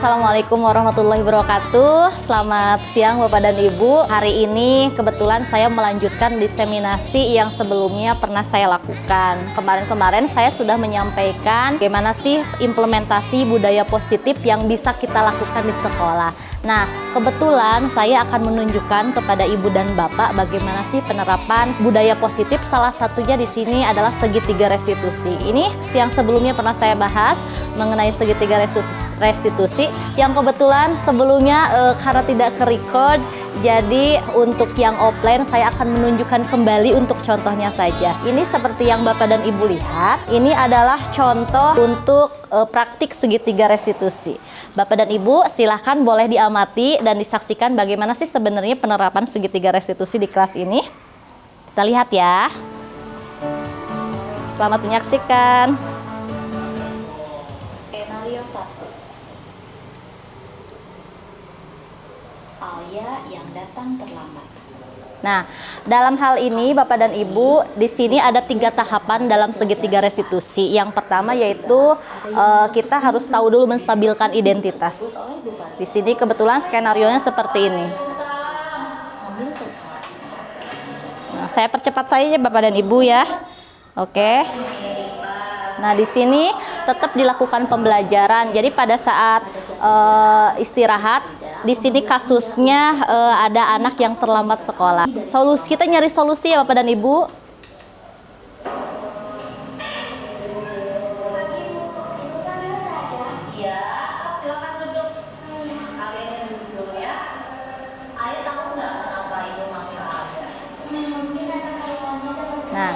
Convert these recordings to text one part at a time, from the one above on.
Assalamualaikum warahmatullahi wabarakatuh. Selamat siang Bapak dan Ibu. Hari ini kebetulan saya melanjutkan diseminasi yang sebelumnya pernah saya lakukan. Kemarin-kemarin saya sudah menyampaikan bagaimana sih implementasi budaya positif yang bisa kita lakukan di sekolah. Nah, kebetulan saya akan menunjukkan kepada Ibu dan Bapak bagaimana sih penerapan budaya positif. Salah satunya di sini adalah segitiga restitusi. Ini yang sebelumnya pernah saya bahas mengenai segitiga restitusi yang kebetulan sebelumnya karena tidak ke-record, jadi untuk yang offline saya akan menunjukkan kembali untuk contohnya saja. Ini seperti yang Bapak dan Ibu lihat, ini adalah contoh untuk praktik segitiga restitusi. Bapak dan Ibu silahkan boleh diamati dan disaksikan bagaimana sih sebenarnya penerapan segitiga restitusi di kelas ini. Kita lihat ya. Selamat menyaksikan. Skenario 1. Alia yang datang terlambat. Nah, dalam hal ini Bapak dan Ibu, di sini ada 3 tahapan dalam segitiga restitusi. Yang pertama yaitu kita harus tahu dulu menstabilkan identitas. Di sini kebetulan skenarionya seperti ini. Nah, saya percepat saja Bapak dan Ibu ya. Oke. Nah, di sini tetap dilakukan pembelajaran. Jadi pada saat istirahat, di sini kasusnya ada anak yang terlambat sekolah. Kita nyari solusi ya Bapak dan Ibu. Iya, silakan duduk. Kalian yang duduk dulu ya. Ayah tahu nggak kenapa Ibu manggil Ayah? Nah,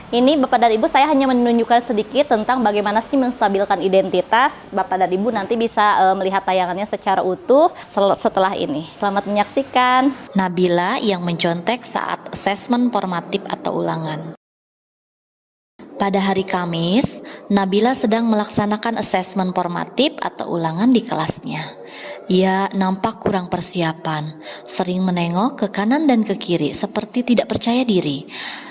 ini Bapak dan Ibu saya hanya menunjukkan sedikit tentang bagaimana sih menstabilkan identitas. Bapak dan Ibu nanti bisa melihat tayangannya secara utuh setelah ini. Selamat menyaksikan. Nabila yang mencontek saat asesmen formatif atau ulangan. Pada hari Kamis, Nabila sedang melaksanakan asesmen formatif atau ulangan di kelasnya. Ia nampak kurang persiapan, sering menengok ke kanan dan ke kiri seperti tidak percaya diri.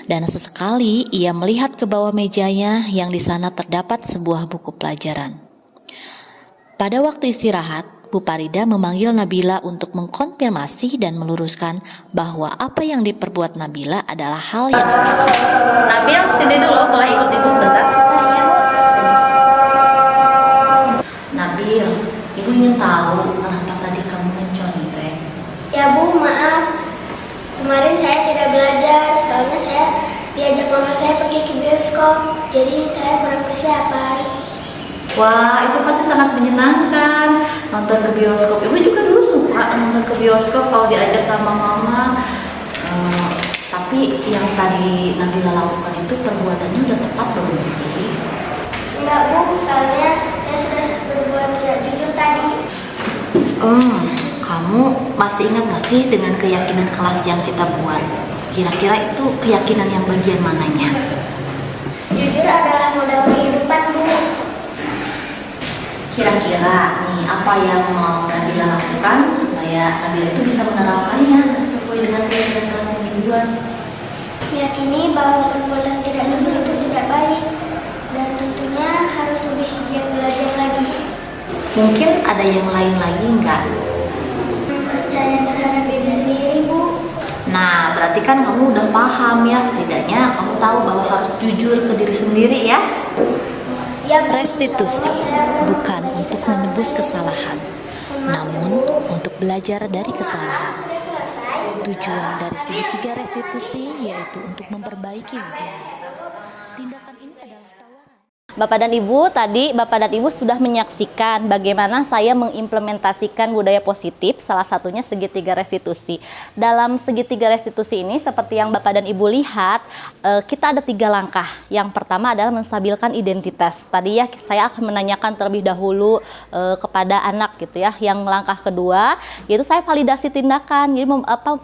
Dan sesekali ia melihat ke bawah mejanya yang di sana terdapat sebuah buku pelajaran. Pada waktu istirahat, Bu Parida memanggil Nabila untuk mengkonfirmasi dan meluruskan bahwa apa yang diperbuat Nabila adalah hal yang benar. Nabil, sini dulu, boleh ikut Ibu sebentar. Nabil, Ibu ingin tahu kenapa tadi kamu mencontek? Ya Bu, maaf. Kemarin saya tidak belajar, soalnya saya diajak mama saya pergi ke bioskop, jadi saya kurang persiapan. Wah, itu pasti sangat menyenangkan nonton ke bioskop. Ibu juga dulu suka nonton ke bioskop kalau diajak sama mama. Tapi yang tadi Nabila lakukan itu perbuatannya udah tepat belum sih? Enggak Bu, soalnya saya sudah berbuat tidak jujur tadi. Kamu masih ingat gak sih dengan keyakinan kelas yang kita buat? Kira-kira itu keyakinan yang bagian mananya? Jujur adalah modal kehidupan Bu. Kira-kira nih apa yang mau Nabila lakukan supaya Nabila itu bisa menerapkannya sesuai dengan keyakinan kelas yang dibuat? Meyakini bahwa perbuatan tidak jujur itu tidak baik, dan tentunya harus lebih giat belajar lagi. Mungkin ada yang lain lagi nggak? Percaya terhadap diri sendiri Bu. Nah, berarti kan kamu udah paham ya, setidaknya kamu tahu bahwa harus jujur ke diri sendiri ya. Ya, Bu. Restitusi bukan untuk menebus kesalahan, namun untuk belajar dari kesalahan. Tujuan dari segitiga restitusi yaitu untuk memperbaiki hubungan. Tindakan ini adalah tawaran. Bapak dan Ibu, tadi Bapak dan Ibu sudah menyaksikan bagaimana saya mengimplementasikan budaya positif, salah satunya segitiga restitusi. Dalam segitiga restitusi ini, seperti yang Bapak dan Ibu lihat, kita ada 3 langkah. Yang pertama adalah menstabilkan identitas. Tadi ya saya akan menanyakan terlebih dahulu kepada anak gitu ya. Yang langkah kedua, yaitu saya validasi tindakan. Jadi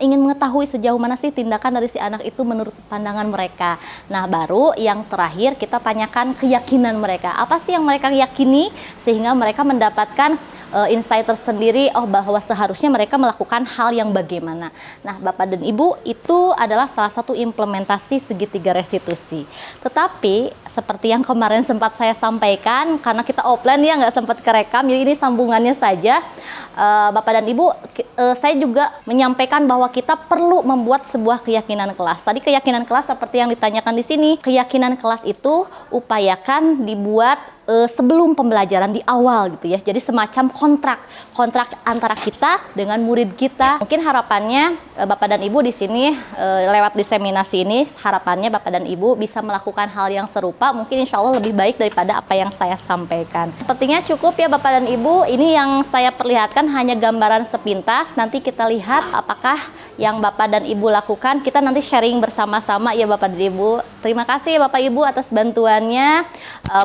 ingin mengetahui sejauh mana sih tindakan dari si anak itu menurut pandangan mereka. Nah, baru yang terakhir kita tanyakan keyakinan mereka. Apa sih yang mereka yakini sehingga mereka mendapatkan insight tersendiri bahwa seharusnya mereka melakukan hal yang bagaimana. Nah, Bapak dan Ibu, itu adalah salah satu implementasi segitiga restitusi. Tetapi seperti yang kemarin sempat saya sampaikan, karena kita offline ya nggak sempat kerekam, jadi ini sambungannya saja. Bapak dan Ibu, saya juga menyampaikan bahwa kita perlu membuat sebuah keyakinan kelas. Tadi keyakinan kelas seperti yang ditanyakan di sini, keyakinan kelas itu upayakan dibuat sebelum pembelajaran di awal gitu ya. Jadi semacam kontrak antara kita dengan murid kita. Mungkin harapannya Bapak dan Ibu di sini lewat diseminasi ini, harapannya Bapak dan Ibu bisa melakukan hal yang serupa, mungkin insya Allah lebih baik daripada apa yang saya sampaikan. Sepertinya cukup ya Bapak dan Ibu. Ini yang saya perlihatkan hanya gambaran sepintas. Nanti kita lihat apakah yang Bapak dan Ibu lakukan. Kita nanti sharing bersama-sama ya Bapak dan Ibu. Terima kasih Bapak Ibu atas bantuannya.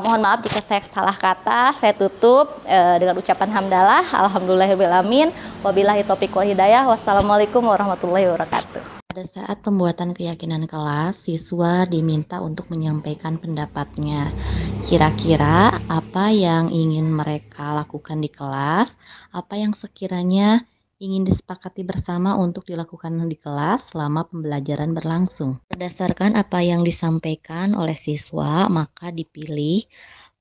Mohon maaf jika saya salah kata. Saya tutup dengan ucapan hamdalah. Alhamdulillahirrahmanirrahim. Wabillahi taufiq wal hidayah. Wassalamualaikum warahmatullahi wabarakatuh. Pada saat pembuatan keyakinan kelas, siswa diminta untuk menyampaikan pendapatnya. Kira-kira apa yang ingin mereka lakukan di kelas, apa yang sekiranya ingin disepakati bersama untuk dilakukan di kelas selama pembelajaran berlangsung. Berdasarkan apa yang disampaikan oleh siswa, maka dipilih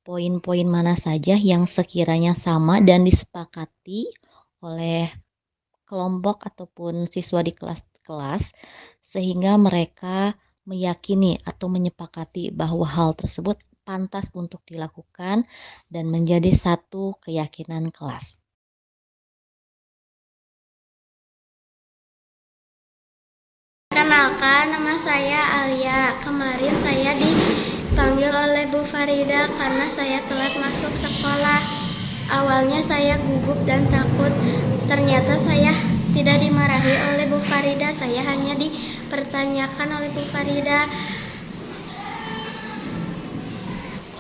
poin-poin mana saja yang sekiranya sama dan disepakati oleh kelompok ataupun siswa di kelas-kelas, sehingga mereka meyakini atau menyepakati bahwa hal tersebut pantas untuk dilakukan dan menjadi satu keyakinan kelas. Kenalkan, nama saya Alia. Kemarin saya dipanggil oleh Bu Farida karena saya telat masuk sekolah. Awalnya saya gugup dan takut. Ternyata saya tidak dimarahi oleh Bu Farida. Saya hanya dipertanyakan oleh Bu Farida.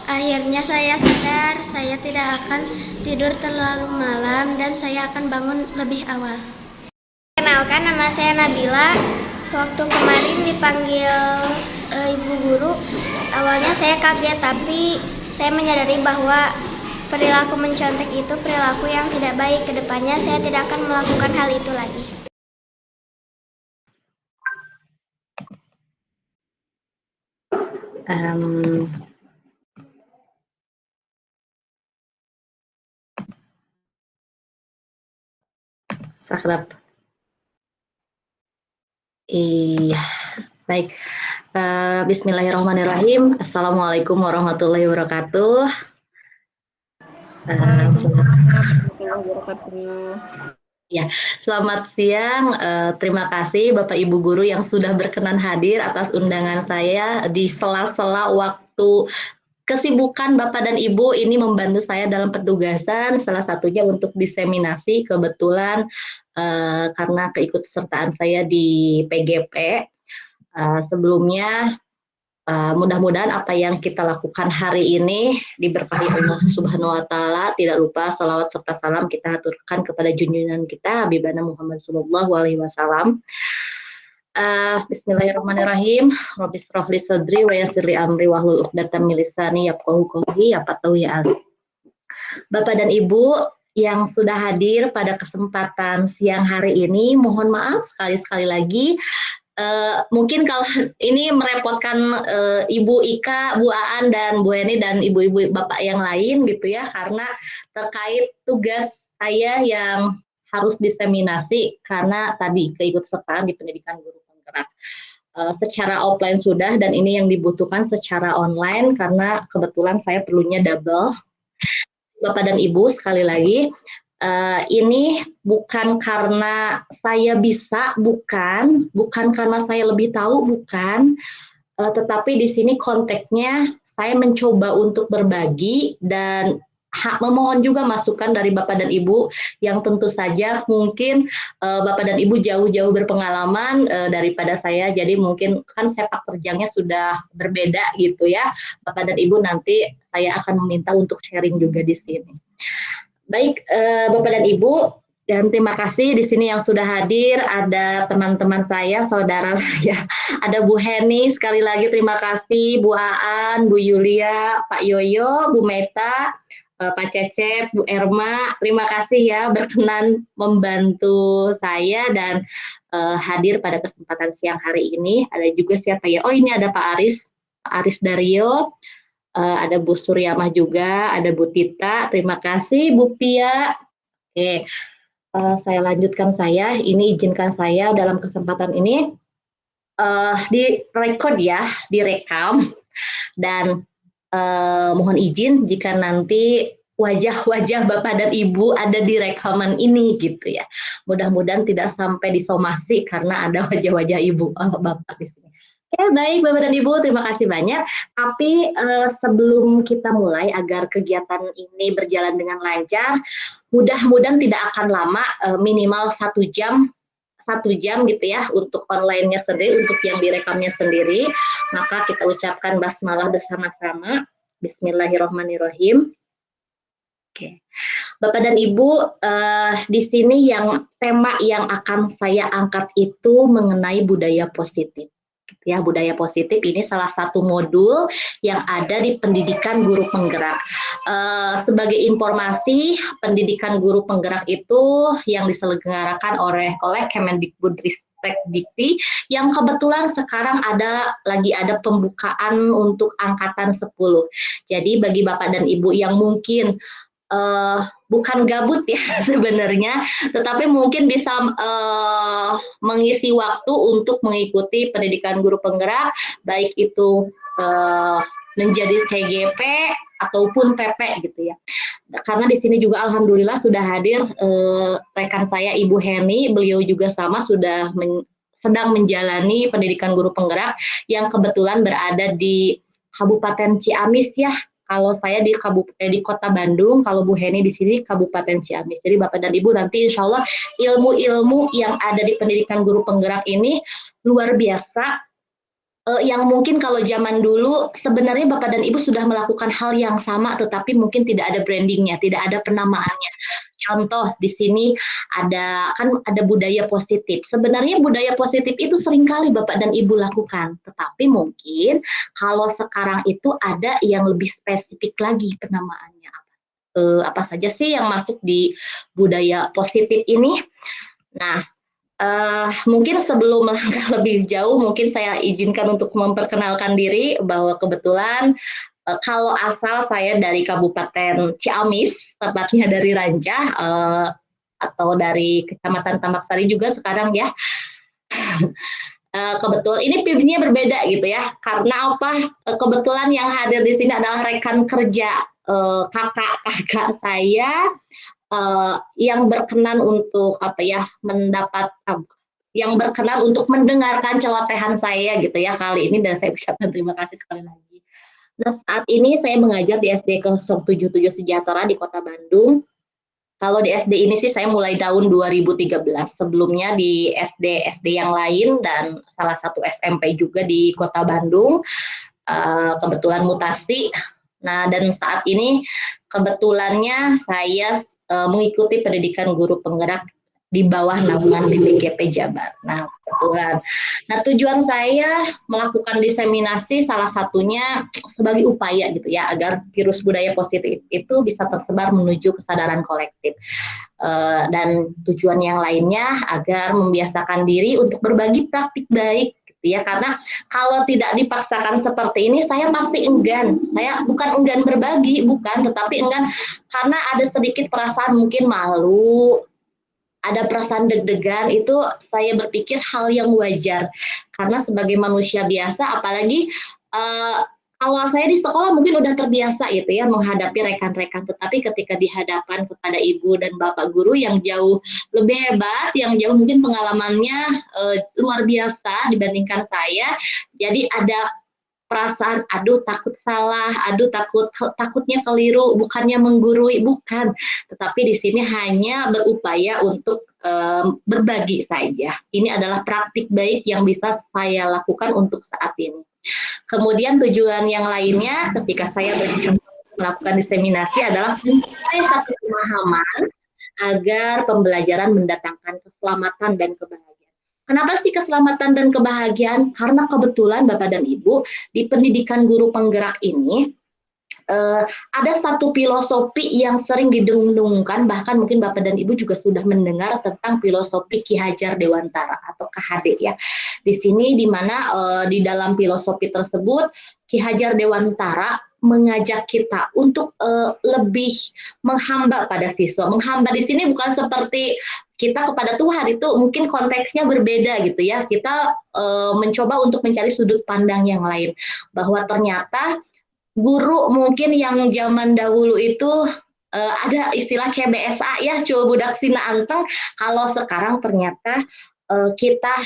Akhirnya saya sadar saya tidak akan tidur terlalu malam dan saya akan bangun lebih awal. Kenalkan, nama saya Nabila. Waktu kemarin dipanggil ibu guru, awalnya saya kaget, tapi saya menyadari bahwa perilaku mencontek itu perilaku yang tidak baik. Kedepannya saya tidak akan melakukan hal itu lagi. Sakrab. Iya, baik. Bismillahirrahmanirrahim. Assalamualaikum warahmatullahi wabarakatuh. Selamat siang. Terima kasih Bapak Ibu Guru yang sudah berkenan hadir atas undangan saya di sela-sela waktu kesibukan Bapak dan Ibu ini membantu saya dalam petugasan, salah satunya untuk diseminasi. Kebetulan karena keikutsertaan saya di PGP. Sebelumnya mudah-mudahan apa yang kita lakukan hari ini diberkahi Allah Subhanahu wa taala. Tidak lupa salawat serta salam kita aturkan kepada junjungan kita Habibana Muhammad sallallahu alaihi wasallam. Bismillahirrahmanirrahim. Rabbi shrah li sadri wa yassir li amri wahlul 'uqdatam min lisani yafqahu qawli. Ya Ali. Bapak dan Ibu yang sudah hadir pada kesempatan siang hari ini, mohon maaf sekali lagi. Mungkin kalau ini merepotkan Ibu Ika, Bu Aan, dan Bu Eni, dan ibu-ibu bapak yang lain gitu ya, karena terkait tugas saya yang harus diseminasi karena tadi keikutsertaan di pendidikan guru penggerak. Secara offline sudah, dan ini yang dibutuhkan secara online karena kebetulan saya perlunya double. Bapak dan Ibu, sekali lagi, ini bukan karena saya bisa, bukan karena saya lebih tahu, bukan, tetapi di sini konteksnya saya mencoba untuk berbagi dan memohon juga masukan dari Bapak dan Ibu yang tentu saja mungkin Bapak dan Ibu jauh-jauh berpengalaman daripada saya, jadi mungkin kan sepak terjangnya sudah berbeda gitu ya. Bapak dan Ibu, nanti saya akan meminta untuk sharing juga di sini. Baik, Bapak dan Ibu, dan terima kasih di sini yang sudah hadir. Ada teman-teman saya, saudara saya, ada Bu Heni, sekali lagi terima kasih, Bu Aan, Bu Yulia, Pak Yoyo, Bu Meta, Pak Cecep, Bu Erma, terima kasih ya berkenan membantu saya dan hadir pada kesempatan siang hari ini. Ada juga siapa ya? Oh, ini ada Pak Aris Dario, ada Bu Suryamah juga, ada Bu Tita, terima kasih Bu Pia. Oke, saya lanjutkan ini izinkan saya dalam kesempatan ini direkod ya, direkam, dan mohon izin jika nanti wajah-wajah Bapak dan Ibu ada di rekaman ini gitu ya. Mudah-mudahan tidak sampai disomasi karena ada wajah-wajah Ibu Bapak di sini. Oke, baik Bapak dan Ibu, terima kasih banyak. Tapi sebelum kita mulai agar kegiatan ini berjalan dengan lancar, mudah-mudahan tidak akan lama, minimal 1 jam gitu ya untuk online-nya sendiri, untuk yang direkamnya sendiri. Maka kita ucapkan basmalah bersama-sama. Bismillahirrahmanirrahim. Oke, Bapak dan Ibu, di sini tema yang akan saya angkat itu mengenai budaya positif. Ya, budaya positif ini salah satu modul yang ada di pendidikan guru penggerak. Sebagai informasi, pendidikan guru penggerak itu yang diselenggarakan oleh Kemendikbudristek-Dikti yang kebetulan sekarang lagi ada pembukaan untuk angkatan 10. Jadi bagi Bapak dan Ibu yang mungkin bukan gabut ya sebenarnya, tetapi mungkin bisa mengisi waktu untuk mengikuti pendidikan guru penggerak, baik itu menjadi CGP ataupun PP gitu ya. Karena di sini juga alhamdulillah sudah hadir rekan saya Ibu Heni, beliau juga sama sedang menjalani pendidikan guru penggerak yang kebetulan berada di Kabupaten Ciamis ya. Kalau saya di Kota Bandung, kalau Bu Heni di sini Kabupaten Ciamis. Jadi Bapak dan Ibu nanti insya Allah ilmu-ilmu yang ada di pendidikan guru penggerak ini luar biasa. Yang mungkin kalau zaman dulu sebenarnya Bapak dan Ibu sudah melakukan hal yang sama, tetapi mungkin tidak ada brandingnya, tidak ada penamaannya. Contoh di sini ada budaya positif. Sebenarnya budaya positif itu seringkali Bapak dan Ibu lakukan, tetapi mungkin kalau sekarang itu ada yang lebih spesifik lagi penamaannya. Apa saja sih yang masuk di budaya positif ini? Nah, mungkin sebelum melangkah lebih jauh, mungkin saya izinkan untuk memperkenalkan diri bahwa kebetulan kalau asal saya dari Kabupaten Ciamis, tepatnya dari Rancah, atau dari Kecamatan Tambak Sari juga sekarang ya. Kebetulan ini PIBS-nya berbeda gitu ya, karena apa? Kebetulan yang hadir di sini adalah rekan kerja kakak saya. Yang berkenan untuk yang berkenan untuk mendengarkan celotehan saya gitu ya kali ini, dan saya ucapkan terima kasih sekali lagi. Nah, saat ini saya mengajar di SD 077 Sejahtera di Kota Bandung. Kalau di SD ini sih saya mulai tahun 2013. Sebelumnya di SD yang lain dan salah satu SMP juga di Kota Bandung. Kebetulan mutasi. Nah, dan saat ini kebetulannya saya mengikuti pendidikan guru penggerak di bawah naungan BPGP Jabar. Nah, kebetulan. Nah, tujuan saya melakukan diseminasi salah satunya sebagai upaya gitu ya, agar virus budaya positif itu bisa tersebar menuju kesadaran kolektif. Dan tujuan yang lainnya agar membiasakan diri untuk berbagi praktik baik gitu ya, karena kalau tidak dipaksakan seperti ini saya pasti enggan. Saya bukan enggan berbagi, bukan, tetapi enggan karena ada sedikit perasaan mungkin malu, ada perasaan deg-degan. Itu saya berpikir hal yang wajar karena sebagai manusia biasa, apalagi awal saya di sekolah mungkin udah terbiasa gitu ya menghadapi rekan-rekan, tetapi ketika di hadapan kepada ibu dan bapak guru yang jauh lebih hebat, yang jauh mungkin pengalamannya luar biasa dibandingkan saya, jadi ada perasaan aduh takut salah, aduh takutnya keliru, bukannya menggurui, bukan, tetapi di sini hanya berupaya untuk berbagi saja. Ini adalah praktik baik yang bisa saya lakukan untuk saat ini. Kemudian tujuan yang lainnya ketika saya melakukan diseminasi adalah mencapai satu pemahaman agar pembelajaran mendatangkan keselamatan dan kebahagiaan. Kenapa sih keselamatan dan kebahagiaan? Karena kebetulan Bapak dan Ibu di pendidikan guru penggerak ini ada satu filosofi yang sering didengungkan, bahkan mungkin Bapak dan Ibu juga sudah mendengar tentang filosofi Ki Hajar Dewantara atau KHD ya. Di sini di mana di dalam filosofi tersebut Ki Hajar Dewantara mengajak kita untuk lebih menghamba pada siswa. Menghamba di sini bukan seperti kita kepada Tuhan, itu mungkin konteksnya berbeda gitu ya. Kita mencoba untuk mencari sudut pandang yang lain, bahwa ternyata guru mungkin yang zaman dahulu itu ada istilah CBSA ya, Cul Budak Sina Anteng. Kalau sekarang ternyata kita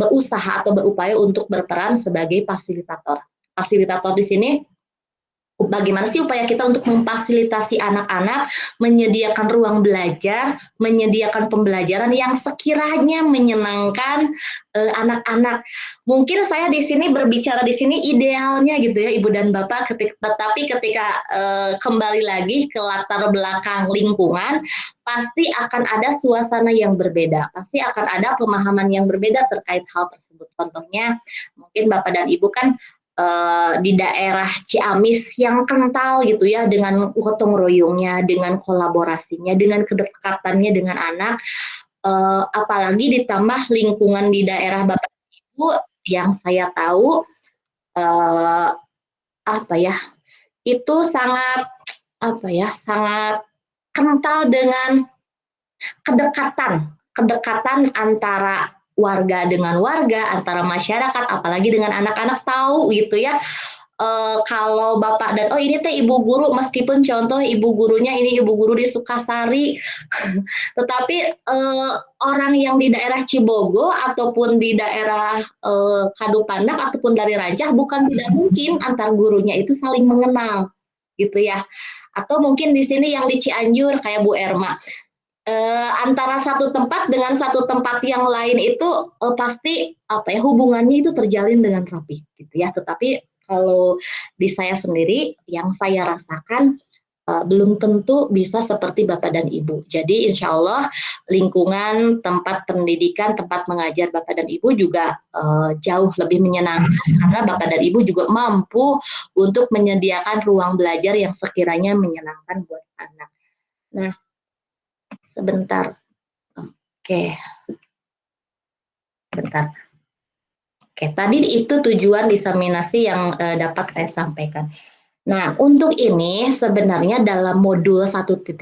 berusaha atau berupaya untuk berperan sebagai fasilitator. Fasilitator di sini bagaimana sih upaya kita untuk memfasilitasi anak-anak, menyediakan ruang belajar, menyediakan pembelajaran yang sekiranya menyenangkan anak-anak. Mungkin saya di sini berbicara di sini idealnya gitu ya Ibu dan Bapak, tetapi ketika kembali lagi ke latar belakang lingkungan, pasti akan ada suasana yang berbeda, pasti akan ada pemahaman yang berbeda terkait hal tersebut. Contohnya, mungkin Bapak dan Ibu kan di daerah Ciamis yang kental gitu ya, dengan gotong royongnya, dengan kolaborasinya, dengan kedekatannya dengan anak, apalagi ditambah lingkungan di daerah Bapak Ibu yang saya tahu apa ya, itu sangat sangat kental dengan kedekatan antara warga dengan warga, antara masyarakat, apalagi dengan anak-anak, tahu gitu ya. Kalau Bapak dan ini teh ibu guru, meskipun contoh ibu gurunya ini ibu guru di Sukasari, tetapi orang yang di daerah Cibogo ataupun di daerah Kadupandak ataupun dari Rancah, bukan tidak mungkin antar gurunya itu saling mengenal gitu ya. Atau mungkin di sini yang di Cianjur kayak Bu Erma, antara satu tempat dengan satu tempat yang lain itu pasti hubungannya itu terjalin dengan rapi gitu ya. Tetapi kalau di saya sendiri yang saya rasakan belum tentu bisa seperti Bapak dan Ibu. Jadi insya Allah lingkungan tempat pendidikan, tempat mengajar Bapak dan Ibu juga jauh lebih menyenangkan, karena Bapak dan Ibu juga mampu untuk menyediakan ruang belajar yang sekiranya menyenangkan buat anak. Nah, sebentar. Oke. Bentar. Oke, tadi itu tujuan diseminasi yang dapat saya sampaikan. Nah, untuk ini sebenarnya dalam modul 1.4,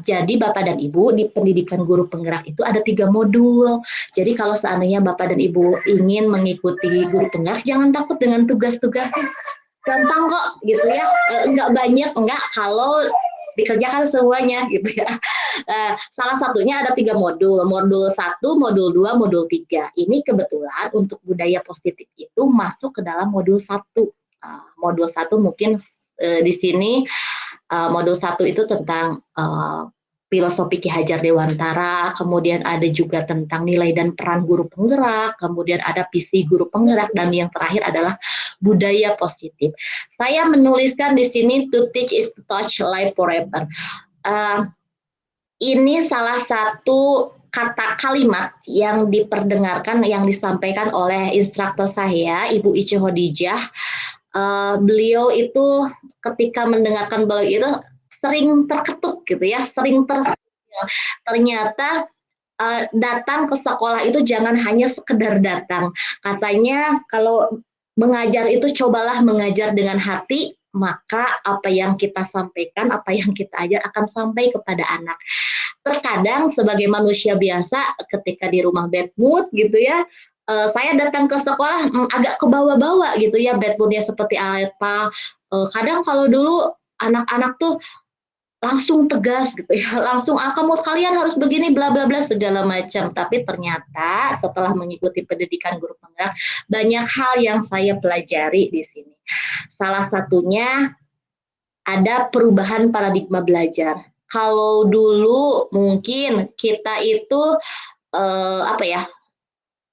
jadi Bapak dan Ibu di pendidikan guru penggerak itu ada 3 modul. Jadi kalau seandainya Bapak dan Ibu ingin mengikuti guru penggerak, jangan takut dengan tugas-tugasnya. Gampang kok gitu ya, enggak banyak, enggak kalau dikerjakan semuanya gitu ya. Salah satunya ada 3 modul, modul 1, modul 2, modul 3. Ini kebetulan untuk budaya positif itu masuk ke dalam modul 1. Modul 1 mungkin di sini modul 1 itu tentang filosofi Ki Hajar Dewantara, kemudian ada juga tentang nilai dan peran guru penggerak, kemudian ada visi guru penggerak, dan yang terakhir adalah budaya positif. Saya menuliskan di sini to teach is to touch life forever. Ini salah satu kata kalimat yang diperdengarkan, yang disampaikan oleh instruktur saya, Ibu Ice Hodijah. Beliau itu ketika mendengarkan beliau itu sering terketuk gitu ya, sering tersentuh. Ternyata datang ke sekolah itu jangan hanya sekedar datang. Katanya kalau mengajar itu cobalah mengajar dengan hati, maka apa yang kita sampaikan, apa yang kita ajar akan sampai kepada anak. Terkadang sebagai manusia biasa ketika di rumah bad mood gitu ya, saya datang ke sekolah agak kebawa-bawa gitu ya, bad moodnya seperti apa. Kadang kalau dulu anak-anak tuh langsung tegas gitu ya, langsung kamu kalian harus begini bla bla bla segala macam. Tapi ternyata setelah mengikuti pendidikan guru penggerak, banyak hal yang saya pelajari di sini. Salah satunya ada perubahan paradigma belajar. Kalau dulu mungkin kita itu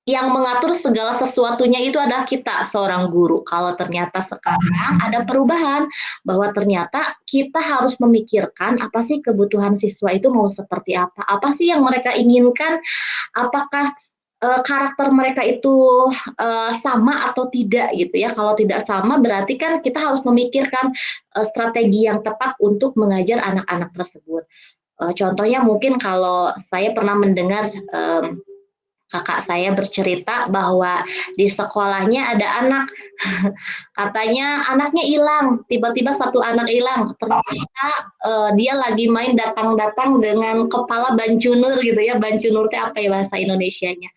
yang mengatur segala sesuatunya itu adalah kita, seorang guru. Kalau ternyata sekarang ada perubahan, bahwa ternyata kita harus memikirkan apa sih kebutuhan siswa itu mau seperti apa sih yang mereka inginkan, apakah karakter mereka itu sama atau tidak gitu ya. Kalau tidak sama berarti kan kita harus memikirkan strategi yang tepat untuk mengajar anak-anak tersebut. Contohnya mungkin kalau saya pernah mendengar kakak saya bercerita bahwa di sekolahnya ada anak, katanya anaknya hilang, tiba-tiba satu anak hilang, ternyata dia lagi main datang-datang dengan kepala bancunur gitu ya, bancunur itu apa ya bahasa Indonesianya?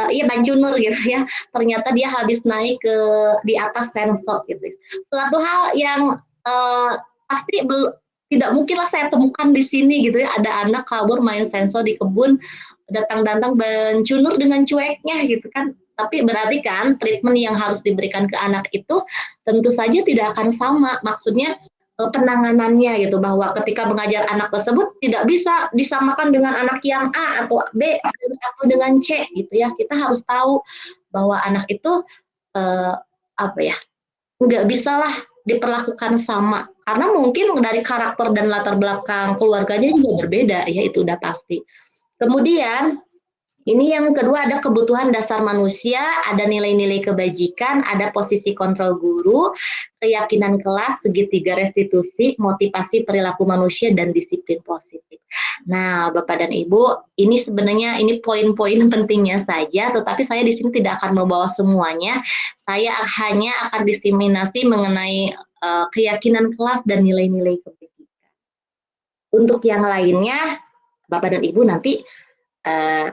Iya bancunur gitu ya, ternyata dia habis naik ke di atas sensor gitu. Suatu hal yang pasti tidak mungkinlah saya temukan di sini gitu ya, ada anak kabur main sensor di kebun, datang-datang bancunur dengan cueknya gitu kan. Tapi berarti kan treatment yang harus diberikan ke anak itu tentu saja tidak akan sama. Maksudnya penanganannya gitu, bahwa ketika mengajar anak tersebut tidak bisa disamakan dengan anak yang A atau B atau dengan C gitu ya. Kita harus tahu bahwa anak itu apa ya, nggak bisalah diperlakukan sama karena mungkin dari karakter dan latar belakang keluarganya juga berbeda ya, itu udah pasti. Kemudian ini yang kedua, ada kebutuhan dasar manusia, ada nilai-nilai kebajikan, ada posisi kontrol guru, keyakinan kelas, segitiga restitusi, motivasi perilaku manusia, dan disiplin positif. Nah, Bapak dan Ibu, ini sebenarnya ini poin-poin pentingnya saja, tetapi saya di sini tidak akan membawa semuanya. Saya hanya akan diseminasi mengenai keyakinan kelas dan nilai-nilai kebajikan. Untuk yang lainnya, Bapak dan Ibu nanti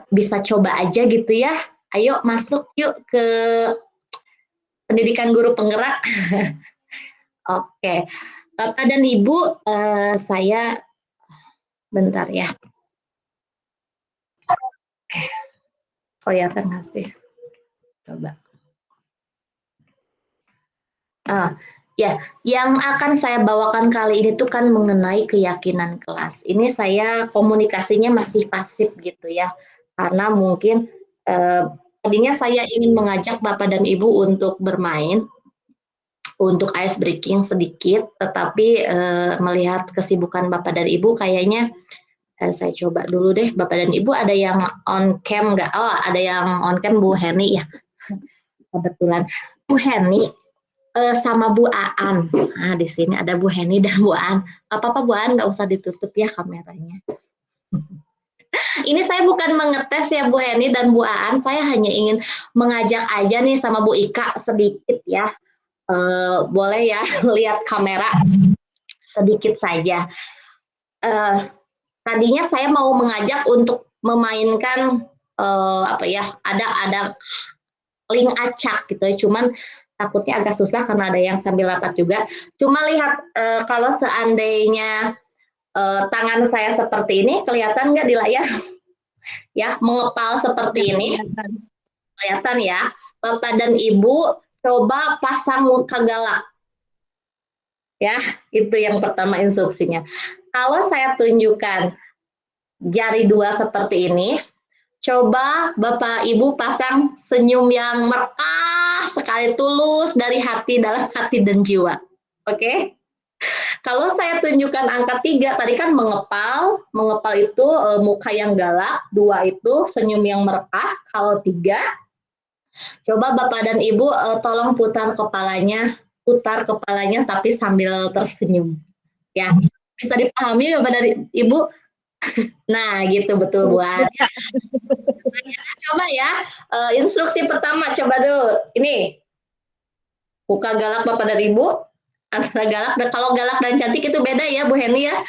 bisa coba aja gitu ya. Ayo masuk yuk ke pendidikan guru penggerak. Oke, Bapak dan Ibu, saya bentar ya. Kelihatan nggak sih? Coba. Ya, yang akan saya bawakan kali ini tuh kan mengenai keyakinan kelas. Ini saya komunikasinya masih pasif gitu ya, karena mungkin tadinya saya ingin mengajak Bapak dan Ibu untuk bermain, untuk ice breaking sedikit, tetapi melihat kesibukan Bapak dan Ibu kayaknya saya coba dulu deh. Bapak dan Ibu ada yang on cam nggak? Oh, ada yang on cam Bu Heni ya. Kebetulan Bu Heni sama Bu Aan. Nah, di sini ada Bu Heni dan Bu Aan. Apa-apa Bu Aan, nggak usah ditutup ya kameranya. Ini saya bukan mengetes ya Bu Heni dan Bu Aan, saya hanya ingin mengajak aja nih sama Bu Ika sedikit ya. Boleh ya lihat kamera sedikit saja. Tadinya saya mau mengajak untuk memainkan apa ya, ada link acak gitu ya, cuman takutnya agak susah karena ada yang sambil rapat juga. Cuma lihat kalau seandainya tangan saya seperti ini, kelihatan nggak di layar? Ya, mengepal seperti ini. Kelihatan ya. Bapak dan Ibu coba pasang muka galak. Ya, itu yang pertama instruksinya. Kalau saya tunjukkan jari dua seperti ini, coba Bapak Ibu pasang senyum yang merah sekali, tulus dari hati, dalam hati dan jiwa. Oke? Kalau saya tunjukkan angka 3, tadi kan mengepal itu muka yang galak, 2 itu senyum yang merekah, kalau 3, coba Bapak dan Ibu tolong putar kepalanya tapi sambil tersenyum. Ya, bisa dipahami Bapak dan Ibu? Nah, gitu betul buat. Coba ya, instruksi pertama, coba dulu. Ini, muka galak Bapak dan Ibu, antara galak dan kalau galak dan cantik itu beda ya Bu Heni ya.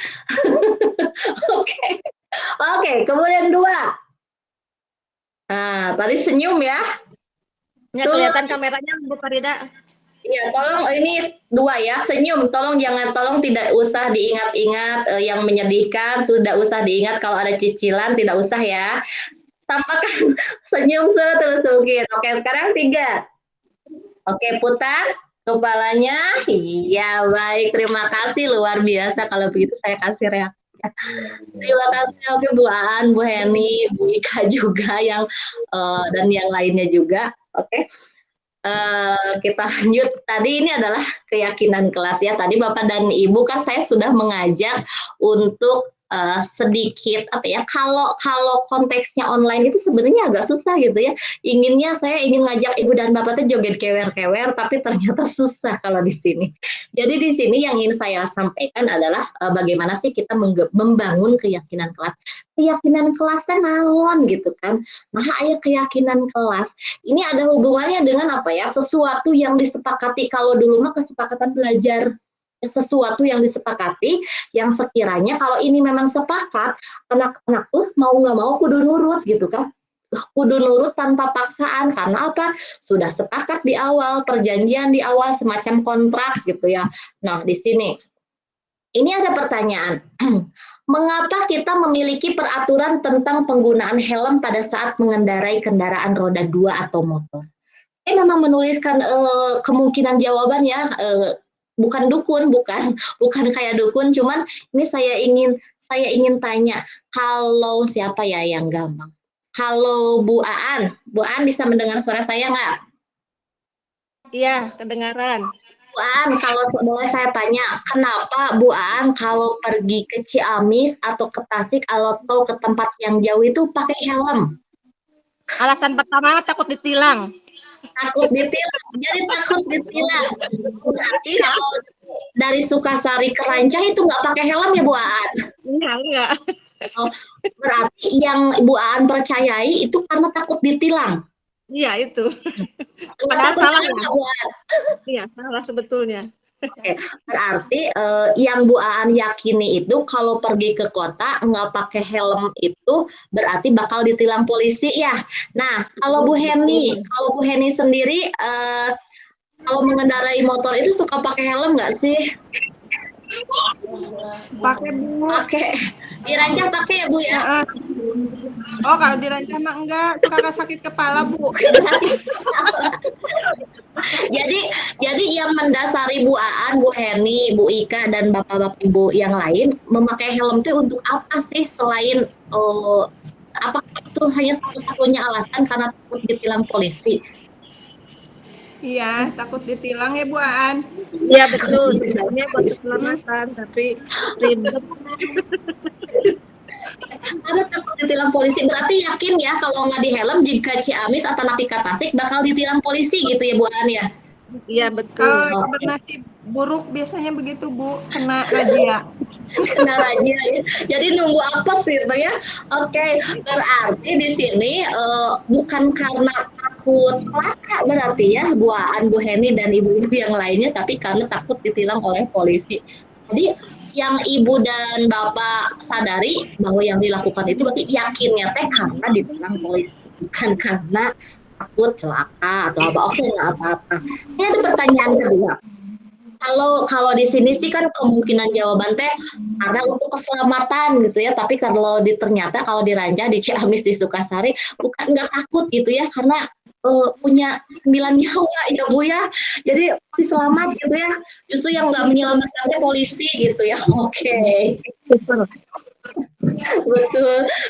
Oke, kemudian 2. Nah, tadi senyum ya. Nggak kelihatan kameranya Bu Farida. Iya, tolong ini 2 ya, senyum. Tolong tidak usah diingat-ingat yang menyedihkan, tidak usah diingat kalau ada cicilan, tidak usah ya. Tampakkan senyum seterus mungkin. Oke, sekarang 3. Oke, putar kepalanya. Iya, baik. Terima kasih, luar biasa. Kalau begitu saya kasih reaksi. Terima kasih. Oke, Bu Aan, Bu Heni, Bu Ika juga yang dan yang lainnya juga. Oke. Kita lanjut. Tadi ini adalah keyakinan kelas ya. Tadi Bapak dan Ibu kan saya sudah mengajak untuk sedikit apa ya, kalau konteksnya online itu sebenarnya agak susah gitu ya. Saya ingin ngajak ibu dan bapak tuh joget kewer-kewer, tapi ternyata susah kalau di sini. Jadi di sini yang ingin saya sampaikan adalah bagaimana sih kita membangun keyakinan kelas. Keyakinan kelasnya naon gitu kan. Nah, aya keyakinan kelas. Ini ada hubungannya dengan apa ya? Sesuatu yang disepakati. Kalau dulu mah kesepakatan belajar, sesuatu yang disepakati, yang sekiranya kalau ini memang sepakat, anak-anak tuh mau nggak mau kudu nurut gitu kan, kudu nurut tanpa paksaan, karena apa? Sudah sepakat di awal, perjanjian di awal, semacam kontrak gitu ya. Nah, di sini ini ada pertanyaan, mengapa kita memiliki peraturan tentang penggunaan helm pada saat mengendarai kendaraan roda 2 atau motor? Saya memang menuliskan kemungkinan jawaban ya, bukan dukun, bukan kayak dukun, cuman ini saya ingin tanya, kalau siapa ya yang gampang? Kalau Bu Aan bisa mendengar suara saya nggak? Iya, kedengaran. Bu Aan, kalau boleh saya tanya, kenapa Bu Aan kalau pergi ke Ciamis atau ke Tasik atau ke tempat yang jauh itu pakai helm? Alasan pertama takut ditilang. Takut ditilang, jadi takut ditilang. Berarti kalau dari Sukasari ke Rancah itu nggak pakai helm ya Bu Aan? Enggak. Oh, berarti yang Bu Aan percayai itu karena takut ditilang. Iya itu. Padahal salah ya Bu Aan. Iya, salah sebetulnya. Oke, berarti yang Bu Aan yakini itu kalau pergi ke kota nggak pakai helm itu berarti bakal ditilang polisi ya. Nah, kalau Bu Heni sendiri kalau mengendarai motor itu suka pakai helm nggak sih? Pakai Bu. Pakai. Di Rancah pakai ya Bu ya? Oh, kalau di Rancah mah enggak, suka sakit kepala Bu. Jadi yang mendasari Bu Aan, Bu Heni, Bu Ika dan bapak-bapak ibu yang lain memakai helm itu untuk apa sih selain apakah itu hanya satu-satunya alasan karena takut ditilang polisi? Iya, takut ditilang ya Bu Aan. Iya betul, sebenarnya buat keselamatan, tapi ribet. Karena takut ditilang polisi, berarti yakin ya kalau nggak di helm jika Ciamis atau napi ke Tasik bakal ditilang polisi gitu ya Bu Aan ya? Iya betul. Kalau bernasib buruk biasanya begitu Bu, kena razia. Kena razia ya. Jadi nunggu apa sih itu ya? Oke, berarti di sini bukan karena takut celaka berarti ya Bu Aan, Bu Heni dan ibu-ibu yang lainnya, tapi karena takut ditilang oleh polisi. Jadi yang ibu dan bapak sadari bahwa yang dilakukan itu berarti yakinnya teh karena ditilang polisi, bukan karena takut celaka atau apa. Oke, nggak apa-apa. Ini ada pertanyaan kedua. Kalau di sini sih kan kemungkinan jawaban teh karena untuk keselamatan gitu ya, tapi kalau ternyata kalau di Rancah, di Ciamis, di Sukasari bukan nggak takut gitu ya, karena punya 9 nyawa ya Bu ya, jadi pasti selamat gitu ya, justru yang nggak menyelamatkan polisi gitu ya. Oke. Betul.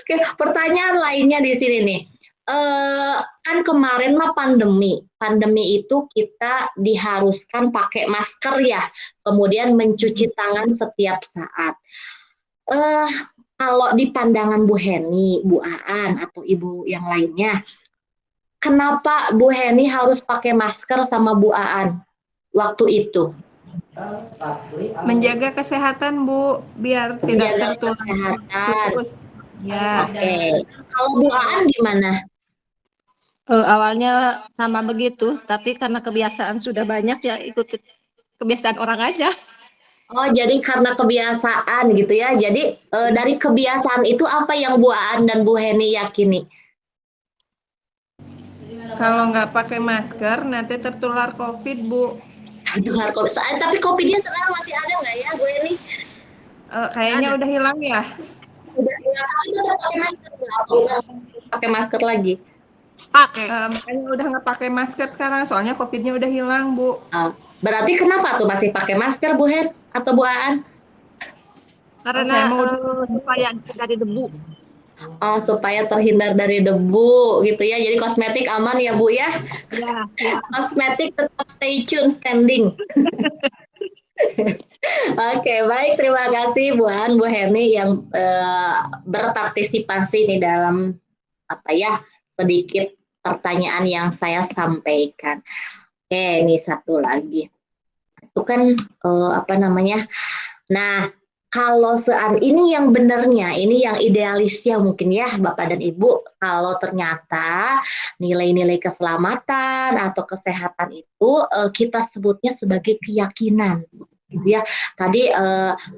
Oke, pertanyaan lainnya di sini nih. Kan kemarin mah pandemi itu kita diharuskan pakai masker ya, kemudian mencuci tangan setiap saat. Kalau di pandangan Bu Heni, Bu Aan atau ibu yang lainnya, kenapa Bu Heni harus pakai masker sama Bu Aan waktu itu? Menjaga kesehatan Bu, biar tidak Menjaga tertular kesehatan. virus. Ya. Oke. Kalau Bu Aan gimana? Awalnya sama begitu, tapi karena kebiasaan sudah banyak ya ikut kebiasaan orang aja. Oh, jadi karena kebiasaan gitu ya. Jadi dari kebiasaan itu apa yang Bu Aan dan Bu Heni yakini? Kalau nggak pakai masker nanti tertular COVID Bu. Tertular COVID. Tapi COVID-nya sekarang masih ada nggak ya Bu Heni? Kayaknya udah hilang ya. Udah hilang. Itu udah pakai masker nggak? Udah pakai masker lagi? Pakai. Makanya udah nggak pakai masker sekarang, soalnya COVID-nya udah hilang Bu. Berarti kenapa tuh masih pakai masker Bu Hen atau Bu Aan? Karena supaya dari debu. Oh, supaya terhindar dari debu gitu ya. Jadi kosmetik aman ya Bu ya? Ya. Kosmetik tetap stay tune standing. Oke, baik. Terima kasih Bu An, Bu Heni yang berpartisipasi di dalam apa ya sedikit pertanyaan yang saya sampaikan. Oke, ini satu lagi. Itu kan apa namanya? Nah, kalau ini yang benernya, ini yang idealisnya mungkin ya Bapak dan Ibu, kalau ternyata nilai-nilai keselamatan atau kesehatan itu kita sebutnya sebagai keyakinan gitu ya. Tadi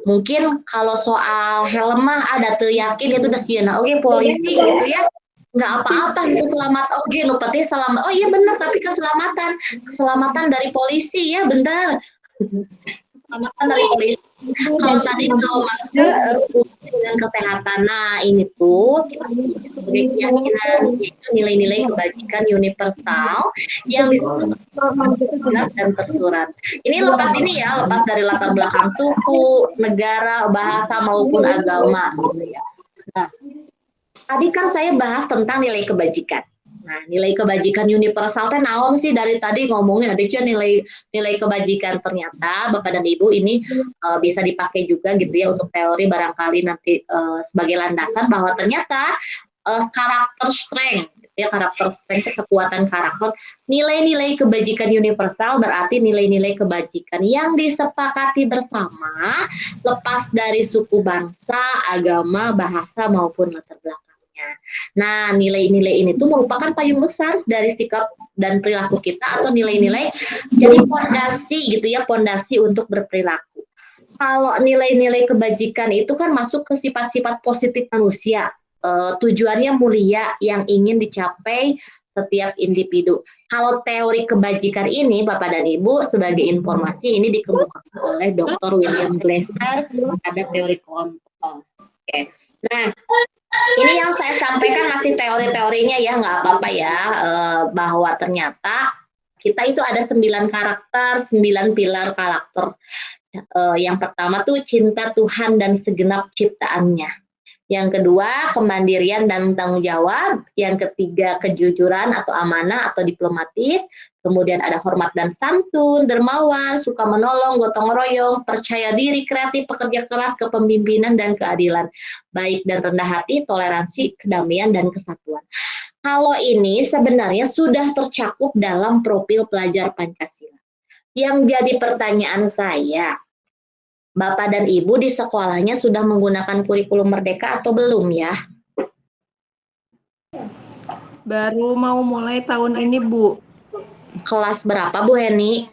mungkin kalau soal helm mah ada tuh yakin itu udah siana oke polisi gitu ya. Nggak apa-apa gitu selamat oke nu penting selamat. Oh iya benar tapi keselamatan dari polisi ya benar. Keselamatan dari polisi. Kalau tadi kalau masuk ke dengan kesehatan, nah ini tuh kita sebut sebagai keyakinan yaitu nilai-nilai kebajikan universal yang disebut dan tersurat. Ini lepas ini ya, lepas dari latar belakang suku, negara, bahasa maupun agama gitu ya. Nah, tadi kan saya bahas tentang nilai kebajikan. Nah, nilai kebajikan universal teh naon sih dari tadi ngomongin ada juga nilai kebajikan ternyata Bapak dan Ibu ini bisa dipakai juga gitu ya untuk teori barangkali nanti sebagai landasan bahwa ternyata karakter strength ya karakter strength kekuatan karakter nilai-nilai kebajikan universal berarti nilai-nilai kebajikan yang disepakati bersama lepas dari suku bangsa, agama, bahasa maupun latar belakang. Nah, nilai-nilai ini tuh merupakan payung besar dari sikap dan perilaku kita atau nilai-nilai jadi pondasi gitu ya, pondasi untuk berperilaku. Kalau nilai-nilai kebajikan itu kan masuk ke sifat-sifat positif manusia, tujuannya mulia yang ingin dicapai setiap individu. Kalau teori kebajikan ini, Bapak dan Ibu, sebagai informasi ini dikemukakan oleh Dr. William Glasser pada teori kelompok. Oke. Nah, ini yang saya sampaikan masih teori-teorinya ya, nggak apa-apa ya, bahwa ternyata kita itu ada 9 karakter, 9 pilar karakter. Yang pertama tuh cinta Tuhan dan segenap ciptaannya. Yang kedua, kemandirian dan tanggung jawab. Yang ketiga, kejujuran atau amanah atau diplomatis. Kemudian ada hormat dan santun, dermawan, suka menolong, gotong royong, percaya diri, kreatif, pekerja keras, kepemimpinan, dan keadilan. Baik dan rendah hati, toleransi, kedamaian, dan kesatuan. Kalau ini sebenarnya sudah tercakup dalam profil pelajar Pancasila. Yang jadi pertanyaan saya, Bapak dan Ibu di sekolahnya sudah menggunakan kurikulum Merdeka atau belum ya? Baru mau mulai tahun ini, Bu. Kelas berapa Bu Heni?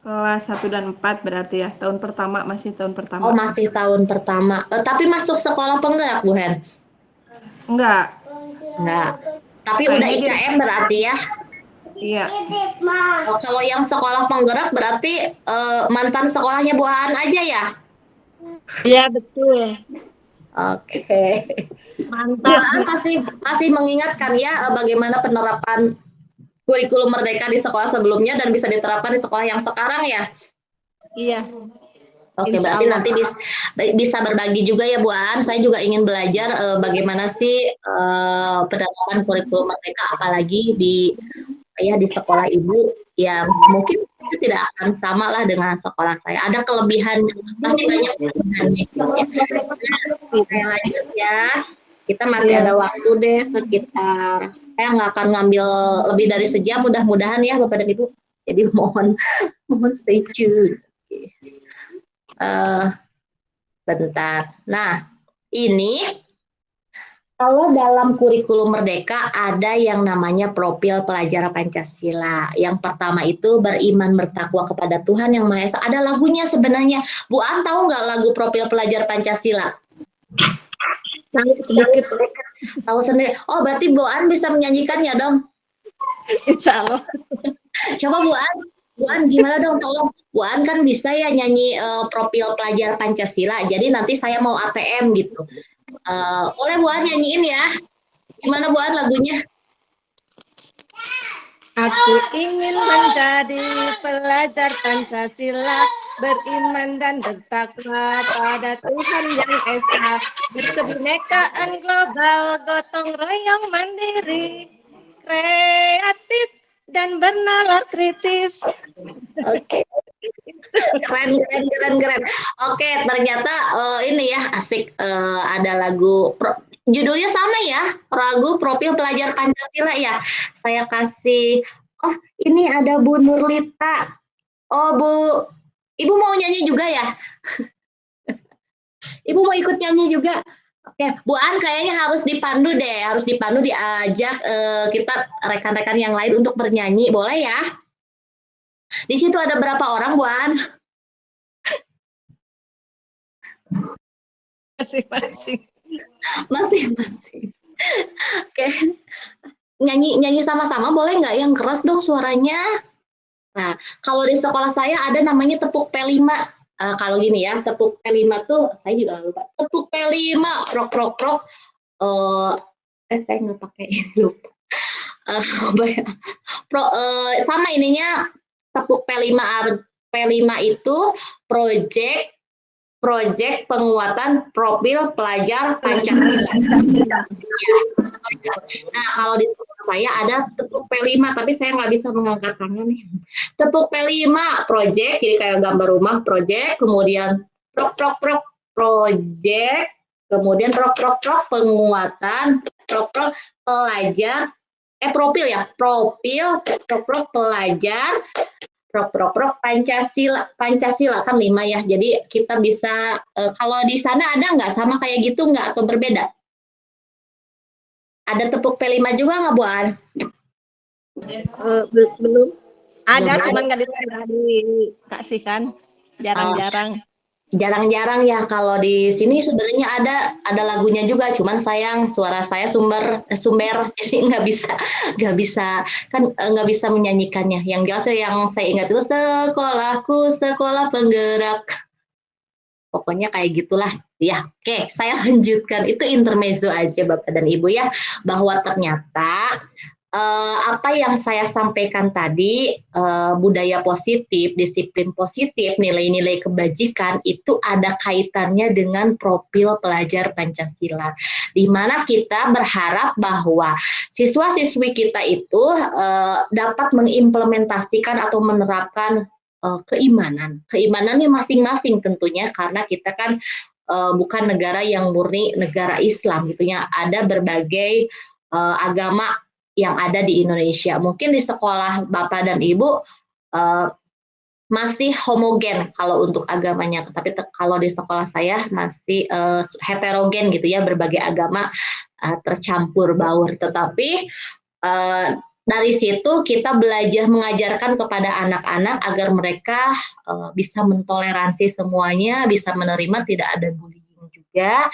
Kelas 1 dan 4 berarti ya. Tahun pertama, masih tahun pertama. Oh masih tahun pertama. Tapi masuk sekolah penggerak Bu Hen? Enggak. Enggak. Tapi udah IKM berarti ya? Iya. Oh, kalau yang sekolah penggerak berarti mantan sekolahnya Bu Aan aja ya? Iya, betul. Oke. Mantap. Bu Aan masih mengingatkan ya bagaimana penerapan kurikulum Merdeka di sekolah sebelumnya dan bisa diterapkan di sekolah yang sekarang ya? Iya. Oke, berarti nanti bisa berbagi juga ya Bu Aan. Saya juga ingin belajar bagaimana sih penerapan kurikulum Merdeka apalagi di sekolah Ibu ya mungkin tidak akan sama lah dengan sekolah saya. Ada kelebihan, pasti banyak kelebihannya. Nah, saya lanjut ya. Kita masih ada waktu deh sekitar, saya nggak akan ngambil lebih dari sejam mudah-mudahan ya Bapak dan Ibu. Jadi mohon stay tune. Bentar. Nah, ini kalau dalam kurikulum Merdeka ada yang namanya profil pelajar Pancasila. Yang pertama itu beriman bertakwa kepada Tuhan Yang Maha Esa. Ada lagunya sebenarnya. Bu An tahu nggak lagu profil pelajar Pancasila? Sedikit. Tahu sendiri. Oh berarti Bu An bisa menyanyikannya dong. Insya Allah. Coba Bu An gimana dong tolong. Bu An kan bisa ya nyanyi profil pelajar Pancasila. Jadi nanti saya mau ATM gitu. Boleh Bu An nyanyiin ya. Gimana Bu An lagunya? Aku ingin menjadi pelajar Pancasila, beriman dan bertakwa pada Tuhan Yang Esa, berkebinekaan global, gotong royong mandiri, kreatif dan bernalar kritis. Oke. Keren. Oke, ternyata ini ya asik, ada lagu judulnya sama ya, lagu Profil Pelajar Pancasila ya. Saya kasih, oh ini ada Bu Nurlita. Oh Bu, Ibu mau nyanyi juga ya? Ibu mau ikut nyanyi juga? Oke, Bu An kayaknya harus dipandu deh, harus dipandu diajak kita rekan-rekan yang lain untuk bernyanyi, boleh ya? Di situ ada berapa orang, Bu An? Masing-masing. Masing-masing. Oke, nyanyi sama-sama boleh nggak? Yang keras dong suaranya. Nah, kalau di sekolah saya ada namanya tepuk P5. Kalau gini ya, tepuk P5 tuh, saya juga lupa. Tepuk P5, prok. Saya nggak pakai ini, lupa. Sama ininya, tepuk P5 itu project penguatan profil pelajar Pancasila. Nah, kalau di sekolah saya ada tepuk P5, tapi saya nggak bisa mengangkat tangan nih. Tepuk P5, project, jadi kayak gambar rumah, project, kemudian prok, project, kemudian prok, penguatan, prok, pelajar, profil ya, profil, prok, pelajar, prok, Pancasila kan 5 ya. Jadi kita bisa, kalau di sana ada nggak sama kayak gitu nggak atau berbeda? Ada tepuk P5 juga nggak, Bu An? Belum. Ada, Belum cuman nggak dikasihkan. Jarang-jarang. Jarang-jarang ya, kalau di sini sebenarnya ada lagunya juga, cuman sayang suara saya sumber jadi nggak bisa kan, nggak bisa menyanyikannya. Yang jelas yang saya ingat itu sekolahku sekolah penggerak, pokoknya kayak gitulah ya. Oke, saya lanjutkan, itu intermezzo aja Bapak dan Ibu ya, bahwa ternyata apa yang saya sampaikan tadi, budaya positif, disiplin positif, nilai-nilai kebajikan itu ada kaitannya dengan profil pelajar Pancasila, di mana kita berharap bahwa siswa-siswi kita itu dapat mengimplementasikan atau menerapkan keimanannya masing-masing tentunya, karena kita kan bukan negara yang murni negara Islam gitu ya, ada berbagai agama yang ada di Indonesia. Mungkin di sekolah Bapak dan Ibu masih homogen kalau untuk agamanya, tapi kalau di sekolah saya masih heterogen gitu ya, berbagai agama tercampur baur. Tetapi dari situ kita belajar mengajarkan kepada anak-anak agar mereka bisa mentoleransi semuanya, bisa menerima, tidak ada bullying juga,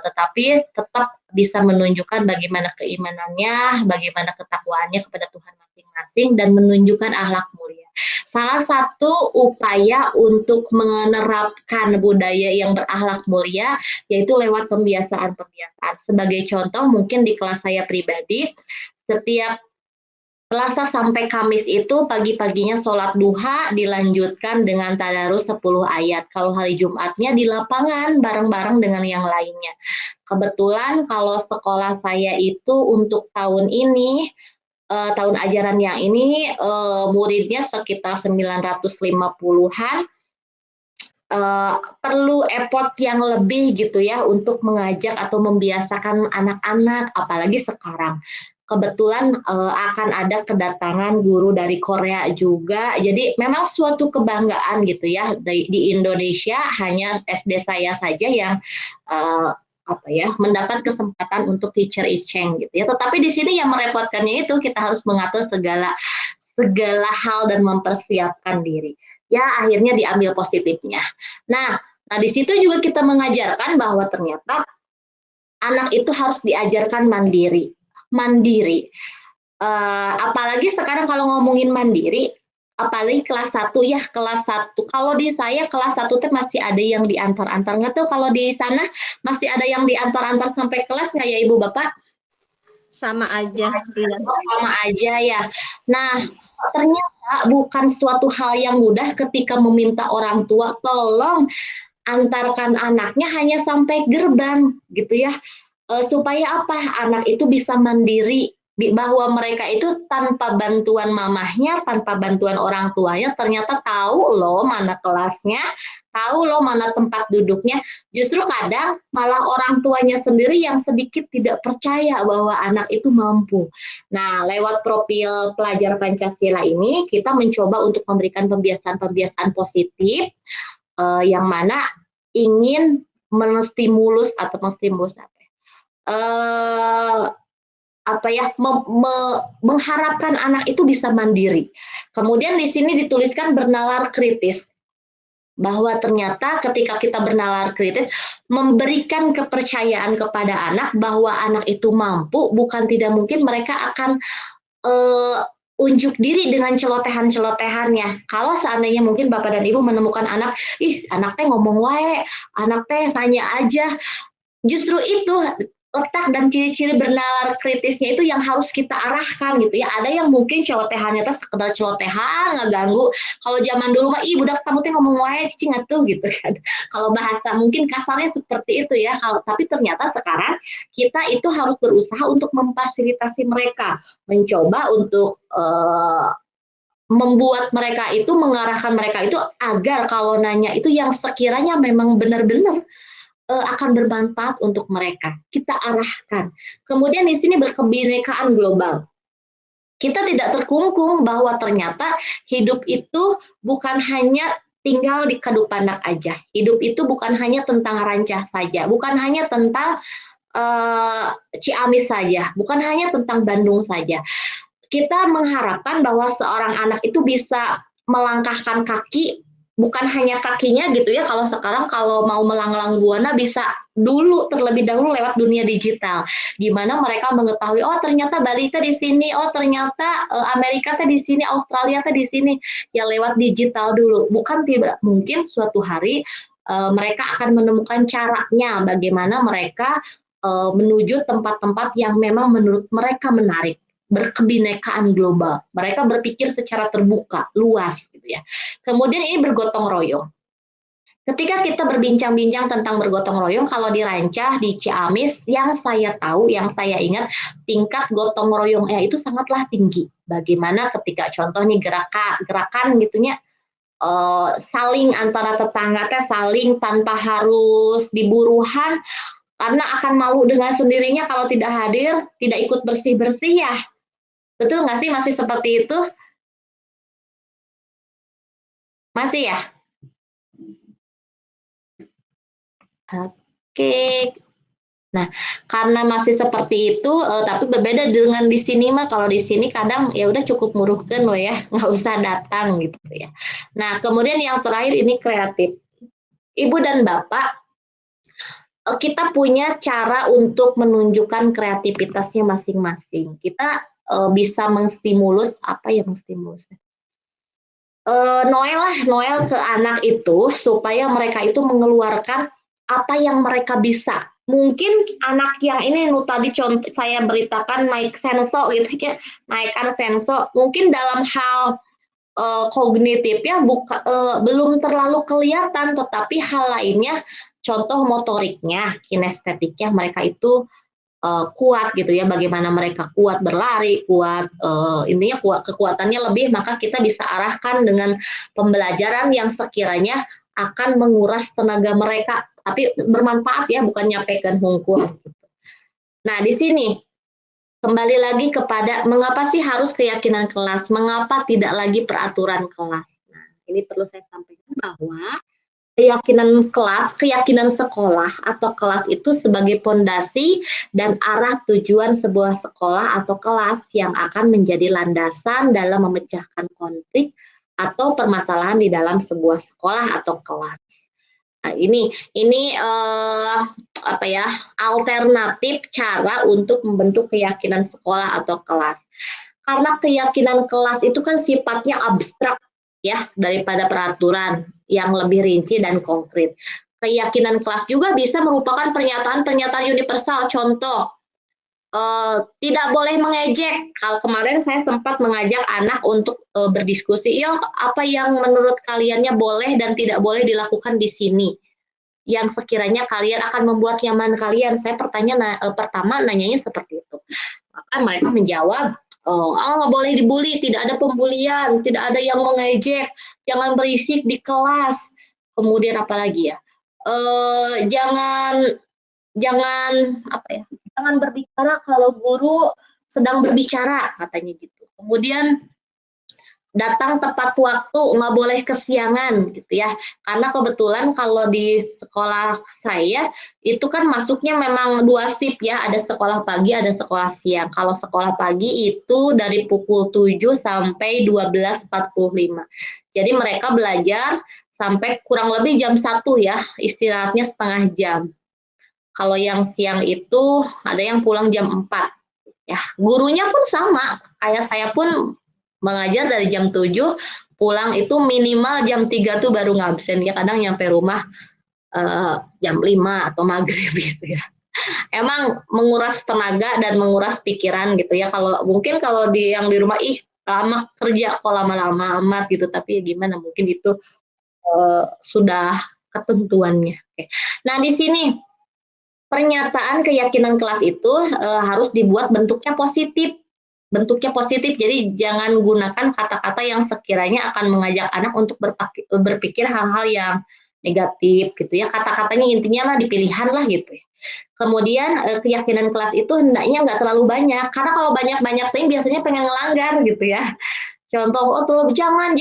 tetapi tetap bisa menunjukkan bagaimana keimanannya, bagaimana ketakwaannya kepada Tuhan masing-masing, dan menunjukkan akhlak mulia. Salah satu upaya untuk menerapkan budaya yang berakhlak mulia yaitu lewat pembiasaan-pembiasaan. Sebagai contoh, mungkin di kelas saya pribadi, setiap Selasa sampai Kamis itu pagi-paginya sholat duha, dilanjutkan dengan tadarus 10 ayat. Kalau hari Jumatnya di lapangan bareng-bareng dengan yang lainnya. Kebetulan kalau sekolah saya itu untuk tahun ini, tahun ajaran yang ini, muridnya sekitar 950-an, perlu effort yang lebih gitu ya untuk mengajak atau membiasakan anak-anak, apalagi sekarang. Kebetulan akan ada kedatangan guru dari Korea juga, jadi memang suatu kebanggaan gitu ya, di Indonesia hanya SD saya saja yang mendapat kesempatan untuk teacher exchange gitu ya. Tetapi di sini yang merepotkannya itu kita harus mengatur segala hal dan mempersiapkan diri. Ya akhirnya diambil positifnya. Nah di situ juga kita mengajarkan bahwa ternyata anak itu harus diajarkan mandiri. Apalagi sekarang kalau ngomongin mandiri, apalagi kelas 1 ya, kelas 1. Kalau di saya kelas 1 tuh masih ada yang diantar-antar. Nggak tahu kalau di sana masih ada yang diantar-antar sampai kelas nggak ya Ibu Bapak? Sama aja. Sama aja ya. Nah, ternyata bukan suatu hal yang mudah ketika meminta orang tua tolong antarkan anaknya hanya sampai gerbang gitu ya. Supaya apa? Anak itu bisa mandiri bahwa mereka itu tanpa bantuan mamahnya, tanpa bantuan orang tuanya, ternyata tahu loh mana kelasnya, tahu loh mana tempat duduknya. Justru kadang malah orang tuanya sendiri yang sedikit tidak percaya bahwa anak itu mampu. Nah, lewat profil pelajar Pancasila ini, kita mencoba untuk memberikan pembiasaan-pembiasaan positif yang mana ingin menstimulus mengharapkan anak itu bisa mandiri. Kemudian di sini dituliskan bernalar kritis, bahwa ternyata ketika kita bernalar kritis, memberikan kepercayaan kepada anak bahwa anak itu mampu, bukan tidak mungkin mereka akan unjuk diri dengan celotehan-celotehannya. Kalau seandainya mungkin Bapak dan Ibu menemukan anak, anak teh ngomong wae, anak teh nanya aja, justru itu letak dan ciri-ciri bernalar kritisnya itu yang harus kita arahkan gitu ya. Ada yang mungkin celotehannya itu sekedar celotehan, nggak ganggu. Kalau zaman dulu mah, budak kamu teh ngomong wae cici ngatuh gitu kan. Kalau bahasa mungkin kasarnya seperti itu ya. Tapi ternyata sekarang kita itu harus berusaha untuk memfasilitasi mereka, mencoba untuk membuat mereka itu, mengarahkan mereka itu agar kalau nanya itu yang sekiranya memang benar-benar akan bermanfaat untuk mereka. Kita arahkan. Kemudian di sini berkebinekaan global. Kita tidak terkungkung bahwa ternyata hidup itu bukan hanya tinggal di Kadupandak aja. Hidup itu bukan hanya tentang Rancah saja, bukan hanya tentang Ciamis saja, bukan hanya tentang Bandung saja. Kita mengharapkan bahwa seorang anak itu bisa melangkahkan kaki, bukan hanya kakinya gitu ya. Kalau sekarang kalau mau melanglang buana bisa terlebih dahulu lewat dunia digital, gimana mereka mengetahui oh ternyata Bali teh di sini, oh ternyata Amerika teh di sini, Australia teh di sini, ya lewat digital dulu. Bukan tidak mungkin suatu hari mereka akan menemukan caranya bagaimana mereka menuju tempat-tempat yang memang menurut mereka menarik. Berkebinekaan global. Mereka berpikir secara terbuka, luas gitu ya. Kemudian ini bergotong royong. Ketika kita berbincang-bincang tentang bergotong royong, kalau di Rancah, di Ciamis, yang saya tahu, yang saya ingat, tingkat gotong royongnya itu sangatlah tinggi. Bagaimana ketika contohnya gerakan gitunya, saling antara tetangga teh saling tanpa harus diburuhan, karena akan malu dengan sendirinya kalau tidak hadir, tidak ikut bersih-bersih ya. Betul nggak sih, masih seperti itu? Masih ya? Oke. Nah, karena masih seperti itu, tapi berbeda dengan di sini mah. Kalau di sini kadang ya udah cukup muruhkeun loh ya, nggak usah datang gitu ya. Nah, kemudian yang terakhir ini kreatif. Ibu dan Bapak, kita punya cara untuk menunjukkan kreativitasnya masing-masing. Kita bisa menstimulus, Noel ke anak itu supaya mereka itu mengeluarkan apa yang mereka bisa. Mungkin anak yang ini tadi contoh saya beritakan naik senso gitu ya, naikkan senso, mungkin dalam hal kognitifnya belum terlalu kelihatan, tetapi hal lainnya, contoh motoriknya, kinestetiknya mereka itu kuat gitu ya. Bagaimana mereka kuat berlari, kuat intinya kekuatannya lebih, maka kita bisa arahkan dengan pembelajaran yang sekiranya akan menguras tenaga mereka, tapi bermanfaat ya, bukan nyapekeun hungkul. Nah, di sini kembali lagi kepada mengapa sih harus keyakinan kelas, mengapa tidak lagi peraturan kelas. Nah, ini perlu saya sampaikan bahwa keyakinan sekolah atau kelas itu sebagai pondasi dan arah tujuan sebuah sekolah atau kelas yang akan menjadi landasan dalam memecahkan konflik atau permasalahan di dalam sebuah sekolah atau kelas. Nah, ini alternatif cara untuk membentuk keyakinan sekolah atau kelas. Karena keyakinan kelas itu kan sifatnya abstrak ya, daripada peraturan yang lebih rinci dan konkret. Keyakinan kelas juga bisa merupakan pernyataan-pernyataan universal. Contoh, tidak boleh mengejek. Kalau kemarin saya sempat mengajak anak untuk berdiskusi, apa yang menurut kaliannya boleh dan tidak boleh dilakukan di sini. yang sekiranya kalian akan membuat nyaman kalian? Saya pertama nanyanya seperti itu. Maka mereka menjawab, nggak boleh dibully, tidak ada pembulian, tidak ada yang mengejek, jangan berisik di kelas. Kemudian apa lagi ya? Jangan apa ya? Jangan berbicara kalau guru sedang berbicara, katanya gitu. Kemudian datang tepat waktu, nggak boleh kesiangan gitu ya. Karena kebetulan kalau di sekolah saya itu kan masuknya memang 2 shift ya, ada sekolah pagi, ada sekolah siang. Kalau sekolah pagi itu dari pukul 7 sampai 12.45. Jadi mereka belajar sampai kurang lebih jam 1 ya, istirahatnya setengah jam. Kalau yang siang itu ada yang pulang jam 4. Ya, gurunya pun sama, kayak saya pun mengajar dari jam 7, pulang itu minimal jam 3 tuh baru ngabsen ya, kadang nyampe rumah jam 5 atau maghrib gitu ya. Emang menguras tenaga dan menguras pikiran gitu ya. Mungkin kalau yang di rumah lama kerja kok lama-lama amat gitu, tapi gimana mungkin itu sudah ketentuannya. Oke. Nah, di sini pernyataan keyakinan kelas itu harus dibuat bentuknya positif. Jadi jangan gunakan kata-kata yang sekiranya akan mengajak anak untuk berpikir hal-hal yang negatif gitu ya. Kata-katanya intinya mah dipilihan lah gitu ya. Kemudian keyakinan kelas itu hendaknya nggak terlalu banyak, karena kalau banyak-banyak ting biasanya pengen ngelanggar gitu ya. Contoh, tuh jangan,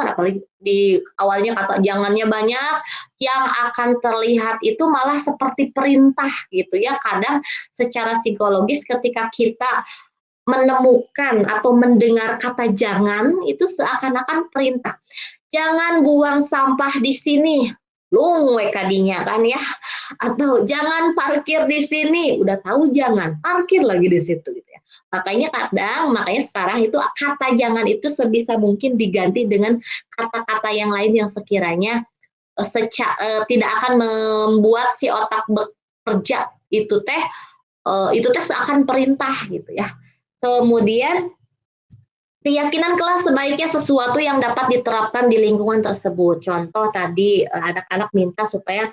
apalagi di awalnya kata jangannya banyak, yang akan terlihat itu malah seperti perintah gitu ya. Kadang secara psikologis ketika kita menemukan atau mendengar kata jangan, itu seakan-akan perintah. Jangan buang sampah di sini, lung kadinya kan ya. Atau jangan parkir di sini, udah tahu jangan, parkir lagi di situ gitu ya. Makanya sekarang itu kata jangan itu sebisa mungkin diganti dengan kata-kata yang lain yang sekiranya tidak akan membuat si otak bekerja itu teh seakan perintah gitu ya. Kemudian keyakinan kelas sebaiknya sesuatu yang dapat diterapkan di lingkungan tersebut. Contoh tadi anak-anak minta supaya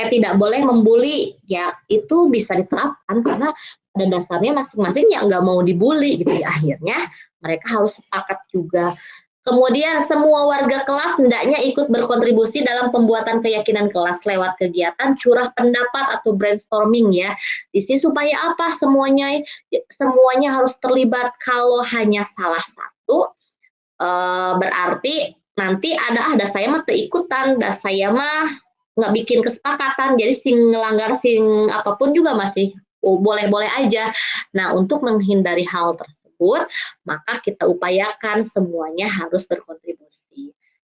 tidak boleh membuli, ya itu bisa diterapkan karena pada dasarnya masing-masing yang nggak mau dibully gitu ya. Akhirnya mereka harus sepakat juga. Kemudian semua warga kelas hendaknya ikut berkontribusi dalam pembuatan keyakinan kelas lewat kegiatan curah pendapat atau brainstorming ya. Di sini supaya apa? Semuanya harus terlibat. Kalau hanya salah satu berarti nanti ada saya mah ikutan, saya mah nggak bikin kesepakatan. Jadi ngelanggar apapun juga masih boleh-boleh aja. Nah, untuk menghindari hal tersebut, maka kita upayakan semuanya harus berkontribusi.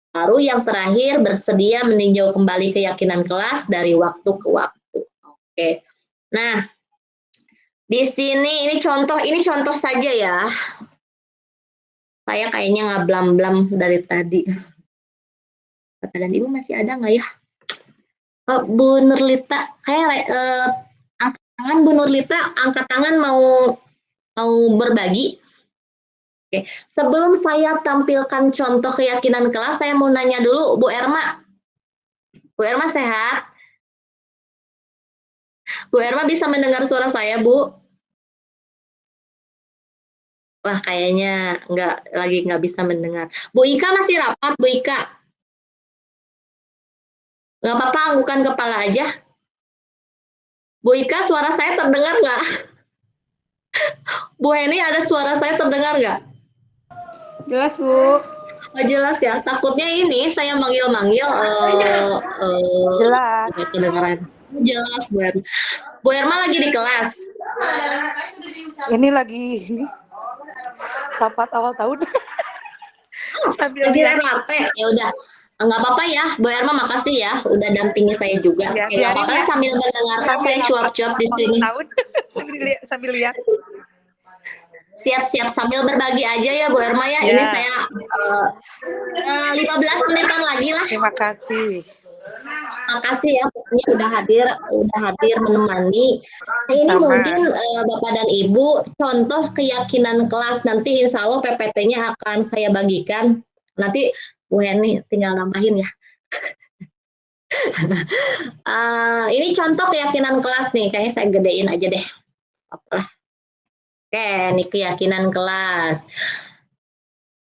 Baru yang terakhir, bersedia meninjau kembali keyakinan kelas dari waktu ke waktu. Oke. Nah, di sini ini contoh saja ya. Saya kayaknya nggak blam-blam dari tadi. Bapak dan Ibu masih ada nggak ya? Bu Nurlita, kayak angkat tangan Bu Nurlita, angkat tangan mau berbagi. Oke. Sebelum saya tampilkan contoh keyakinan kelas, saya mau nanya dulu Bu Erma. Bu Erma sehat? Bu Erma bisa mendengar suara saya, Bu? Wah, kayaknya nggak bisa mendengar. Bu Ika masih rapat, Bu Ika? Nggak apa-apa, anggukan kepala aja. Bu Ika, suara saya terdengar nggak? Bu Heni, ada suara saya terdengar nggak? Jelas, Bu. Oh, jelas ya. Takutnya ini saya manggil-manggil. Jelas. Kedengaran. Jelas, Bu Erma. Bu Erma lagi di kelas. Ini lagi rapat awal tahun. Lagi rapat. Ya udah. Nggak apa-apa ya, Bu Erma, makasih ya udah dampingi saya juga. Ya, nggak apa-apa ya, sambil mendengarkan saya cuap-cuap di sini. Sambil lihat. Siap-siap, sambil berbagi aja ya Bu Erma ya. Ini saya 15 menitan lagi lah. Terima kasih. Makasih ya, pokoknya udah hadir menemani. Nah, ini mungkin Bapak dan Ibu contoh keyakinan kelas, nanti insya Allah PPT-nya akan saya bagikan. Nanti Bu Heni tinggal nambahin ya. Ini contoh keyakinan kelas nih, kayaknya saya gedein aja deh. Apalah. Oke, ini keyakinan kelas.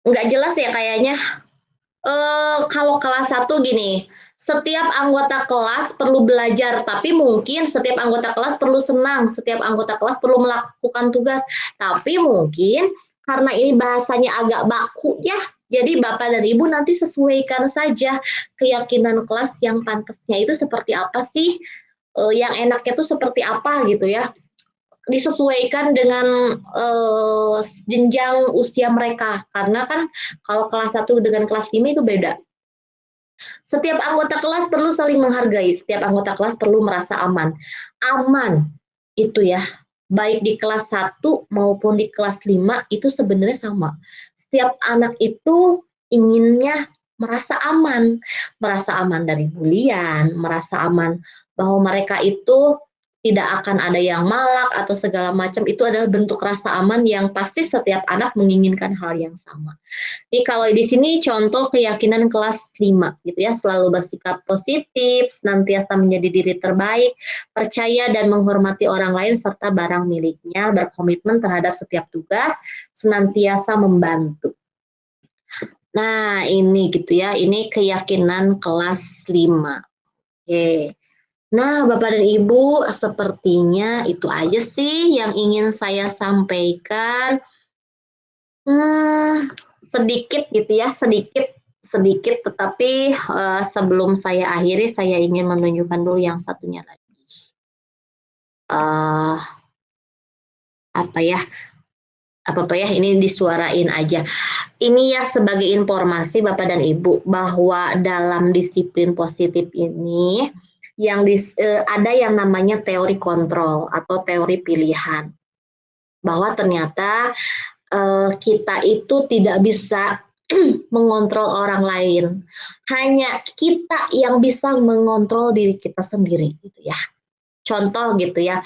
Nggak jelas ya kayaknya. Kalau kelas 1 gini, setiap anggota kelas perlu belajar, tapi mungkin setiap anggota kelas perlu senang, setiap anggota kelas perlu melakukan tugas. Tapi mungkin karena ini bahasanya agak baku ya, jadi Bapak dan Ibu nanti sesuaikan saja keyakinan kelas yang pantasnya itu seperti apa sih, yang enaknya itu seperti apa gitu ya. Disesuaikan dengan jenjang usia mereka, karena kan kalau kelas 1 dengan kelas 5 itu beda. Setiap anggota kelas perlu saling menghargai, setiap anggota kelas perlu merasa aman. Aman itu ya, baik di kelas 1 maupun di kelas 5 itu sebenarnya sama. Setiap anak itu inginnya merasa aman dari bulian, merasa aman bahwa mereka itu tidak akan ada yang malak atau segala macam. Itu adalah bentuk rasa aman yang pasti setiap anak menginginkan hal yang sama. Jadi kalau di sini contoh keyakinan kelas 5 gitu ya, selalu bersikap positif, senantiasa menjadi diri terbaik, percaya dan menghormati orang lain serta barang miliknya, berkomitmen terhadap setiap tugas, senantiasa membantu. Nah, ini gitu ya, ini keyakinan kelas 5. Oke. Nah, Bapak dan Ibu, sepertinya itu aja sih yang ingin saya sampaikan. Sedikit gitu ya, sedikit, tetapi sebelum saya akhiri, saya ingin menunjukkan dulu yang satunya lagi. Apa ya, ini disuarain aja. Ini ya sebagai informasi Bapak dan Ibu, bahwa dalam disiplin positif ini, ada yang namanya teori kontrol atau teori pilihan. Bahwa ternyata kita itu tidak bisa mengontrol orang lain. Hanya kita yang bisa mengontrol diri kita sendiri gitu ya. Contoh gitu ya,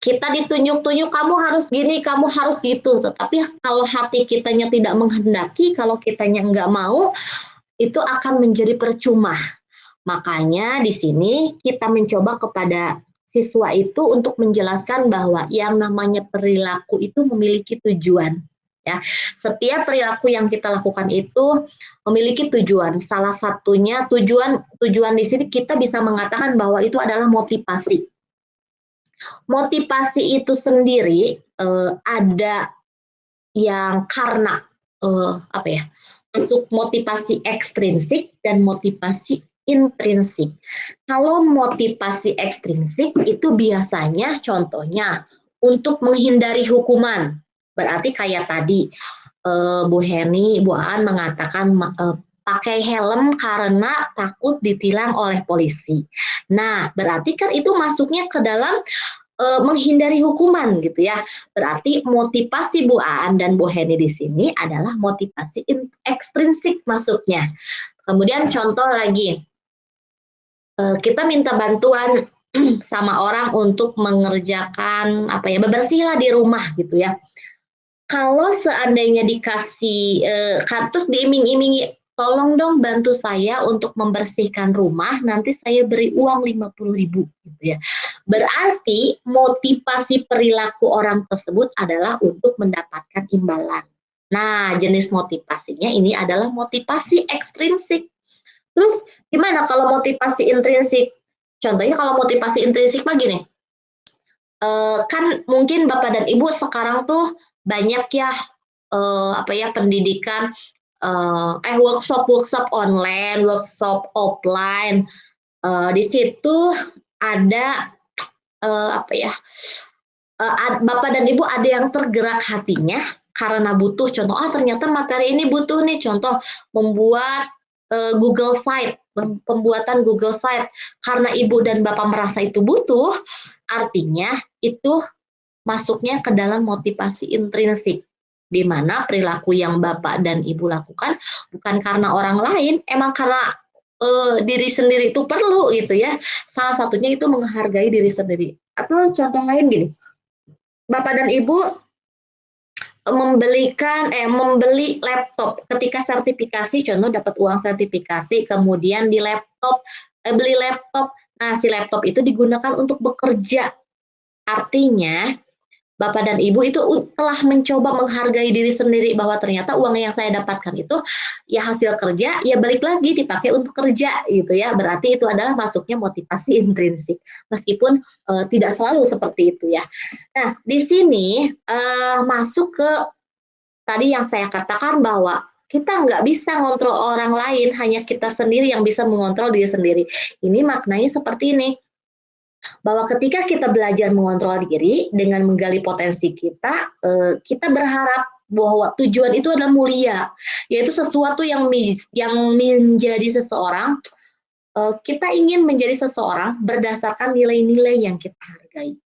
kita ditunjuk-tunjuk kamu harus gini, kamu harus gitu. Tetapi kalau hati kitanya tidak menghendaki, kalau kitanya nggak mau, itu akan menjadi percuma. Makanya di sini kita mencoba kepada siswa itu untuk menjelaskan bahwa yang namanya perilaku itu memiliki tujuan. Ya, setiap perilaku yang kita lakukan itu memiliki tujuan. Salah satunya tujuan di sini kita bisa mengatakan bahwa itu adalah motivasi. Motivasi itu sendiri ada yang karena masuk motivasi ekstrinsik dan motivasi intrinsik. Kalau motivasi ekstrinsik itu biasanya contohnya untuk menghindari hukuman. Berarti kayak tadi Bu Heni, Bu Aan mengatakan pakai helm karena takut ditilang oleh polisi. Nah, berarti kan itu masuknya ke dalam menghindari hukuman gitu ya. Berarti motivasi Bu Aan dan Bu Heni di sini adalah motivasi ekstrinsik masuknya. Kemudian contoh lagi, kita minta bantuan sama orang untuk mengerjakan bebersihlah di rumah gitu ya. Kalau seandainya dikasih terus diiming-imingi, tolong dong bantu saya untuk membersihkan rumah, nanti saya beri uang 50.000 gitu ya. Berarti motivasi perilaku orang tersebut adalah untuk mendapatkan imbalan. Nah, jenis motivasinya ini adalah motivasi ekstrinsik. Terus gimana kalau motivasi intrinsik? Contohnya kalau motivasi intrinsik mah gini, kan mungkin Bapak dan Ibu sekarang tuh banyak ya pendidikan workshop online, workshop offline. Di situ ada Bapak dan Ibu ada yang tergerak hatinya karena butuh contoh, ternyata materi ini butuh nih, contoh membuat Google Site, pembuatan Google Site, karena Ibu dan Bapak merasa itu butuh, artinya itu masuknya ke dalam motivasi intrinsik, di mana perilaku yang Bapak dan Ibu lakukan bukan karena orang lain, emang karena diri sendiri itu perlu gitu ya. Salah satunya itu menghargai diri sendiri. Atau contoh lain gini, Bapak dan Ibu membeli laptop ketika sertifikasi, contoh dapat uang sertifikasi, kemudian beli laptop. Nah, si laptop itu digunakan untuk bekerja. Artinya, Bapak dan Ibu itu telah mencoba menghargai diri sendiri bahwa ternyata uang yang saya dapatkan itu ya hasil kerja, ya balik lagi dipakai untuk kerja gitu ya. Berarti itu adalah masuknya motivasi intrinsik. Meskipun tidak selalu seperti itu ya. Nah, di sini masuk ke tadi yang saya katakan bahwa kita nggak bisa ngontrol orang lain, hanya kita sendiri yang bisa mengontrol diri sendiri. Ini maknanya seperti ini, bahwa ketika kita belajar mengontrol diri dengan menggali potensi kita, kita berharap bahwa tujuan itu adalah mulia, yaitu sesuatu yang menjadi seseorang, kita ingin menjadi seseorang berdasarkan nilai-nilai yang kita hargai,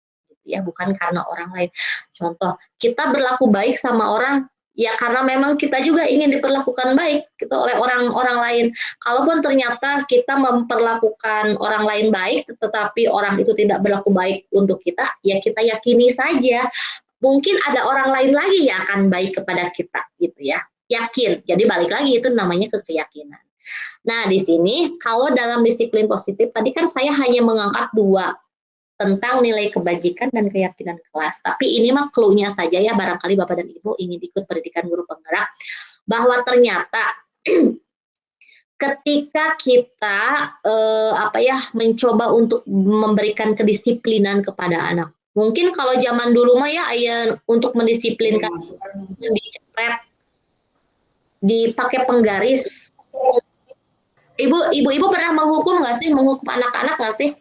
ya, bukan karena orang lain. Contoh, kita berlaku baik sama orang, ya karena memang kita juga ingin diperlakukan baik gitu oleh orang lain. Kalaupun ternyata kita memperlakukan orang lain baik, tetapi orang itu tidak berlaku baik untuk kita, ya kita yakini saja. Mungkin ada orang lain lagi yang akan baik kepada kita, gitu ya. Yakin. Jadi balik lagi itu namanya keyakinan. Nah, di sini kalau dalam disiplin positif, tadi kan saya hanya mengangkat 2, tentang nilai kebajikan dan keyakinan kelas. Tapi ini mah clue-nya saja ya, barangkali Bapak dan Ibu ingin ikut pendidikan guru penggerak, bahwa ternyata ketika kita mencoba untuk memberikan kedisiplinan kepada anak. Mungkin kalau zaman dulu mah ya untuk mendisiplinkan dicepret, dipakai penggaris. Ibu pernah menghukum nggak sih, menghukum anak-anak nggak sih?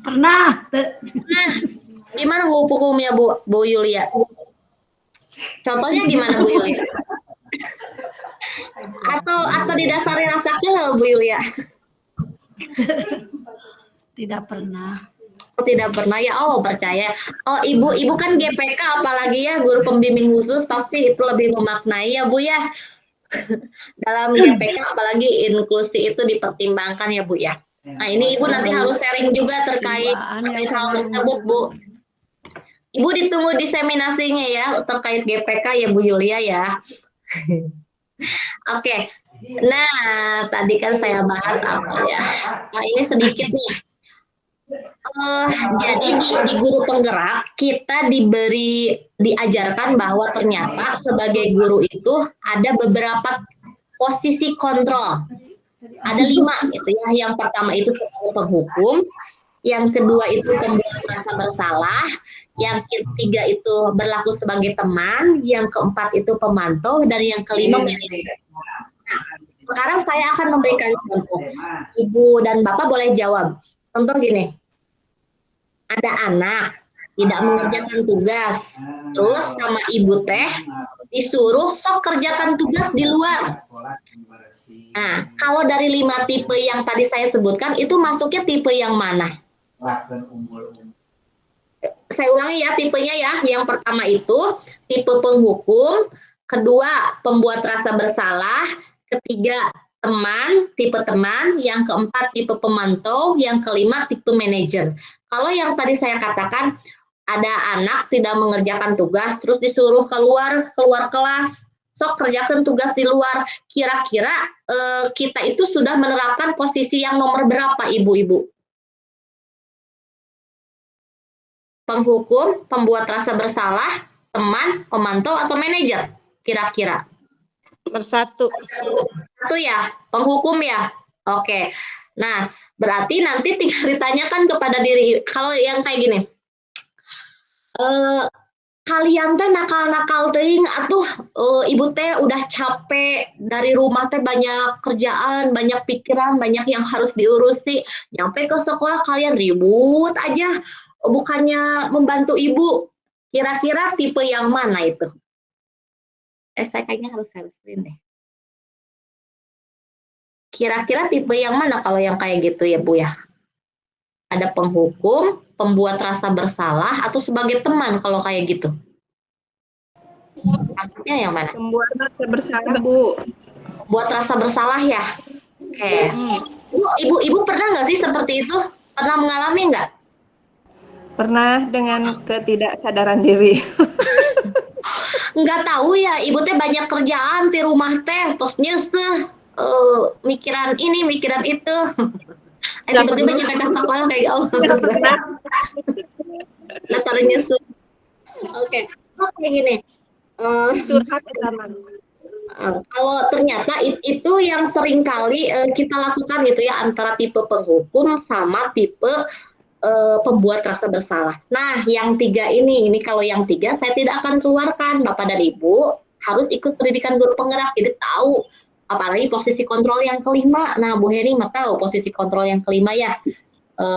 Pernah. Nah, gimana hukumnya Bu Yulia? Contohnya gimana Bu Yulia? Atau didasari rasa kesal Bu Yulia? Tidak pernah. Tidak pernah ya. Oh, percaya. Oh, ibu kan GPK, apalagi ya guru pembimbing khusus, pasti itu lebih memaknai ya Bu ya. Dalam GPK apalagi inklusi itu dipertimbangkan ya Bu ya. Nah, ini Ibu nanti harus sharing juga terkait hal tersebut, Bu. Ibu ditunggu diseminasinya ya, terkait GPK ya, Bu Yulia ya. Oke. Nah, tadi kan saya bahas apa ya. Nah, ini sedikit nih. Jadi di guru penggerak, kita diajarkan bahwa ternyata sebagai guru itu ada beberapa posisi kontrol. Ada 5 gitu ya. Yang pertama itu sebagai penghukum, yang kedua itu pembuat rasa bersalah, yang ketiga itu berlaku sebagai teman, yang keempat itu pemantau, dan yang kelima manajer. Nah, sekarang saya akan memberikan contoh. Ibu dan Bapak boleh jawab. Contoh gini, ada anak tidak mengerjakan tugas, terus sama ibu teh disuruh sok kerjakan tugas di luar. Nah, kalau dari 5 tipe yang tadi saya sebutkan, itu masuknya tipe yang mana? Saya ulangi ya tipenya ya. Yang pertama itu tipe penghukum, kedua pembuat rasa bersalah, ketiga tipe teman, yang keempat tipe pemantau, yang kelima tipe manajer. Kalau yang tadi saya katakan, ada anak tidak mengerjakan tugas, terus disuruh keluar kelas, sok kerjakan tugas di luar. Kira-kira kita itu sudah menerapkan posisi yang nomor berapa, ibu-ibu? Penghukum, pembuat rasa bersalah, teman, pemantau, atau manajer? Kira-kira. Bersatu. Satu ya, penghukum ya. Oke. Nah, berarti nanti tinggal ditanyakan kepada diri. Kalau yang kayak gini, kalian teh nakal-nakal teuing atuh, ibu teh udah capek dari rumah teh, banyak kerjaan, banyak pikiran, banyak yang harus diurusi. Nyampe ke sekolah kalian ribut aja, bukannya membantu ibu. Kira-kira tipe yang mana itu? Saya kayaknya harus screen deh. Kira-kira tipe yang mana kalau yang kayak gitu ya Bu ya? Ada penghukum, pembuat rasa bersalah, atau sebagai teman kalau kayak gitu? Maksudnya yang mana? Pembuat rasa bersalah, Bu. Buat rasa bersalah ya? Oke. Ibu pernah nggak sih seperti itu? Pernah mengalami nggak? Pernah dengan ketidaksadaran diri. nggak tahu ya, ibu teh banyak kerjaan di rumah teh, terus nyeseh mikiran ini, mikiran itu. Nggak Tiba-tiba pernah. nyampe ke sekolah kayak oh, Nggak pernah. nah pada nyeseh. Oke, kayak gini. Eh, Curhat ke sana. Kalau ternyata itu yang sering kali kita lakukan gitu ya antara tipe penghukum sama tipe pembuat rasa bersalah. Nah, yang tiga ini kalau yang tiga saya tidak akan keluarkan. Bapak dan Ibu harus ikut pendidikan guru penggerak, jadi tahu. Apalagi posisi kontrol yang kelima. Nah, Bu Heni mah tahu posisi kontrol yang kelima ya,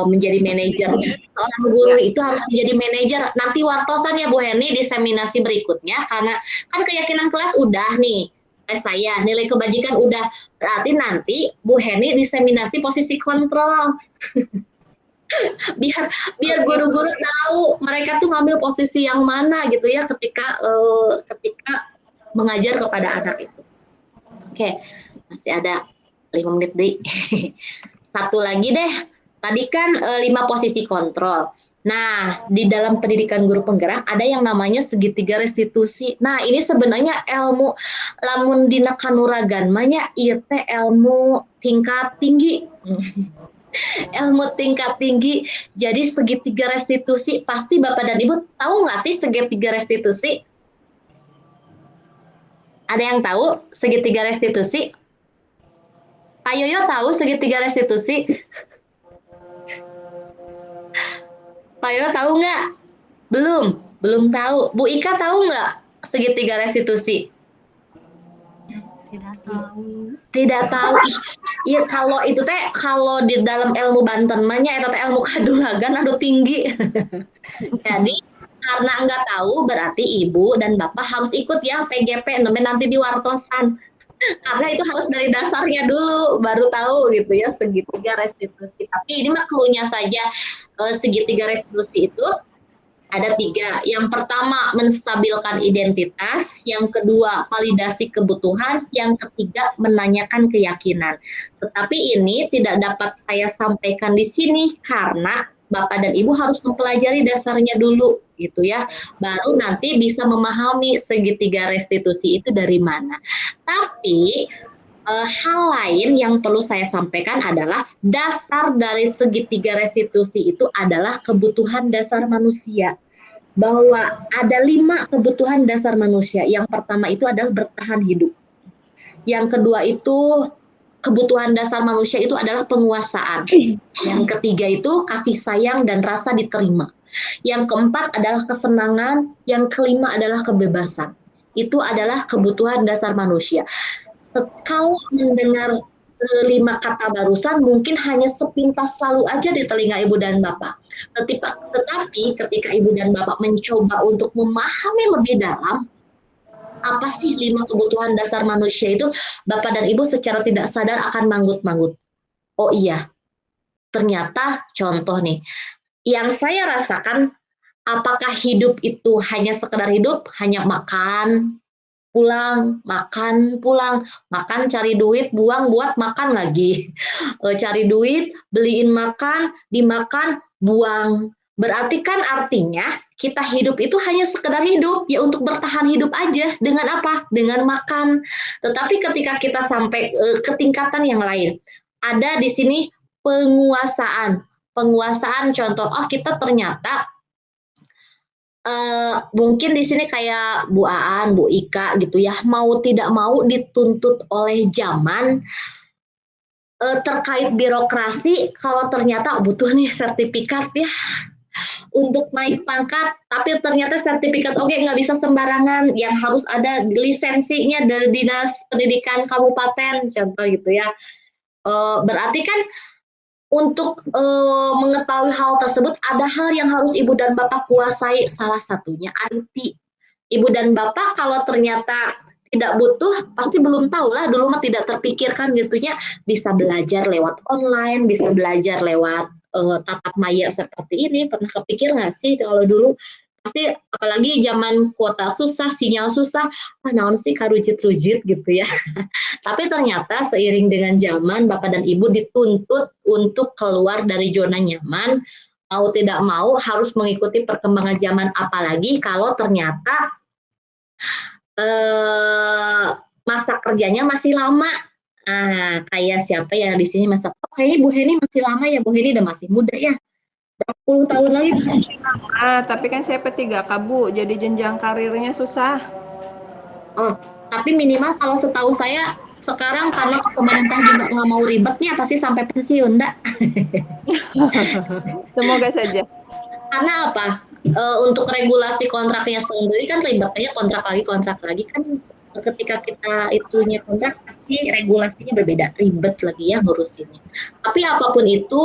menjadi manajer. Seorang guru itu harus menjadi manajer. Nanti wartosan ya Bu Heni diseminasi berikutnya, karena kan keyakinan kelas udah nih. Saya nilai kebajikan udah, berarti nanti Bu Heni diseminasi posisi kontrol. biar guru-guru tahu mereka tuh ngambil posisi yang mana gitu ya ketika mengajar kepada anak itu. Oke, masih ada 5 menit deh. Satu lagi deh. Tadi kan 5 posisi kontrol. Nah, di dalam pendidikan guru penggerak ada yang namanya segitiga restitusi. Nah, ini sebenarnya ilmu lamun dina kanuragan manya ieu teh ilmu tingkat tinggi. Ilmu tingkat tinggi. Jadi segitiga restitusi, pasti Bapak dan Ibu tahu nggak sih segitiga restitusi? Ada yang tahu segitiga restitusi? Pak Yoyo tahu segitiga restitusi? Pak Yoyo tahu nggak? Belum tahu. Bu Ika tahu nggak segitiga restitusi? Tidak tahu. Tidak tahu. Iya, kalau itu teh kalau di dalam ilmu Banten mahnya itu teh ilmu kadulagan aduh tinggi. Jadi karena nggak tahu berarti ibu dan bapak harus ikut ya PGP nanti diwartosan. Karena itu harus dari dasarnya dulu baru tahu gitu ya segitiga restitusi. Tapi ini mah cluenya saja, segitiga restitusi itu ada 3. Yang pertama menstabilkan identitas, yang kedua validasi kebutuhan, yang ketiga menanyakan keyakinan. Tetapi ini tidak dapat saya sampaikan di sini karena Bapak dan Ibu harus mempelajari dasarnya dulu gitu ya. Baru nanti bisa memahami segitiga restitusi itu dari mana. Tapi hal lain yang perlu saya sampaikan adalah dasar dari segitiga restitusi itu adalah kebutuhan dasar manusia. Bahwa ada 5 kebutuhan dasar manusia. Yang pertama itu adalah bertahan hidup. Yang kedua itu kebutuhan dasar manusia itu adalah penguasaan. Yang ketiga itu kasih sayang dan rasa diterima. Yang keempat adalah kesenangan. Yang kelima adalah kebebasan. Itu adalah kebutuhan dasar manusia. Kalau mendengar 5 kata barusan mungkin hanya sepintas selalu aja di telinga ibu dan bapak. Tetapi ketika ibu dan bapak mencoba untuk memahami lebih dalam, apa sih 5 kebutuhan dasar manusia itu, bapak dan ibu secara tidak sadar akan manggut-manggut. Oh iya, ternyata contoh nih, yang saya rasakan, apakah hidup itu hanya sekedar hidup, hanya makan, pulang, makan cari duit, buang buat makan lagi. Cari duit, beliin makan, dimakan, buang. Berarti kan artinya kita hidup itu hanya sekedar hidup, ya untuk bertahan hidup aja. Dengan apa? Dengan makan. Tetapi ketika kita sampai ke tingkatan yang lain, ada di sini penguasaan. Penguasaan contoh, kita ternyata mungkin di sini kayak Bu Aan, Bu Ika gitu ya, mau tidak mau dituntut oleh zaman terkait birokrasi. Kalau ternyata butuh nih sertifikat ya untuk naik pangkat, tapi ternyata sertifikat nggak bisa sembarangan, yang harus ada lisensinya dari Dinas Pendidikan Kabupaten, contoh gitu ya. Berarti kan untuk mengetahui hal tersebut, ada hal yang harus ibu dan bapak kuasai, salah satunya IT. Ibu dan bapak kalau ternyata tidak butuh, pasti belum tahu lah, dulu mah tidak terpikirkan gitunya, bisa belajar lewat online, bisa belajar lewat tatap maya seperti ini. Pernah kepikir nggak sih kalau dulu? Pasti apalagi zaman kuota susah, sinyal susah, naon sih karujit-rujit gitu ya. Tapi ternyata seiring dengan zaman, Bapak dan Ibu dituntut untuk keluar dari zona nyaman, mau tidak mau harus mengikuti perkembangan zaman, apalagi kalau ternyata masa kerjanya masih lama. Kayak siapa ya di sini masa, oh, kayaknya Bu Heni masih lama ya, Bu Heni udah masih muda ya. Berapa puluh tahun lagi. Tapi kan saya P3K, Bu, jadi jenjang karirnya susah. Oh, tapi minimal kalau setahu saya sekarang karena pemerintah juga nggak mau ribetnya pasti sampai pensiun, enggak? Semoga saja. Karena apa? Untuk regulasi kontraknya sendiri kan ribetnya kontrak lagi kan, ketika kita itunya kontrak pasti regulasinya berbeda, ribet lagi ya ngurusinnya. Tapi apapun itu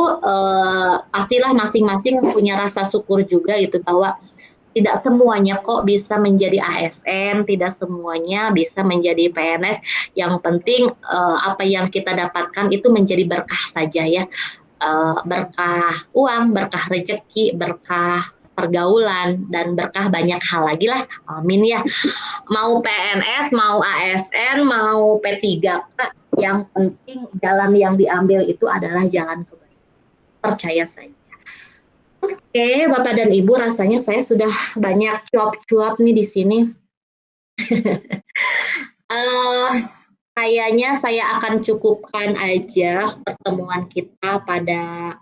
pastilah masing-masing punya rasa syukur juga itu bahwa tidak semuanya kok bisa menjadi ASN, tidak semuanya bisa menjadi PNS. Yang penting apa yang kita dapatkan itu menjadi berkah saja ya. Berkah uang, berkah rezeki, berkah pergaulan, dan berkah banyak hal lagi lah. Amin ya. Mau PNS, mau ASN, mau P3K, yang penting jalan yang diambil itu adalah jalan kebaikan. Percaya saja. Oke, Bapak dan Ibu, rasanya saya sudah banyak cuap-cuap nih di sini. Kayaknya saya akan cukupkan aja pertemuan kita pada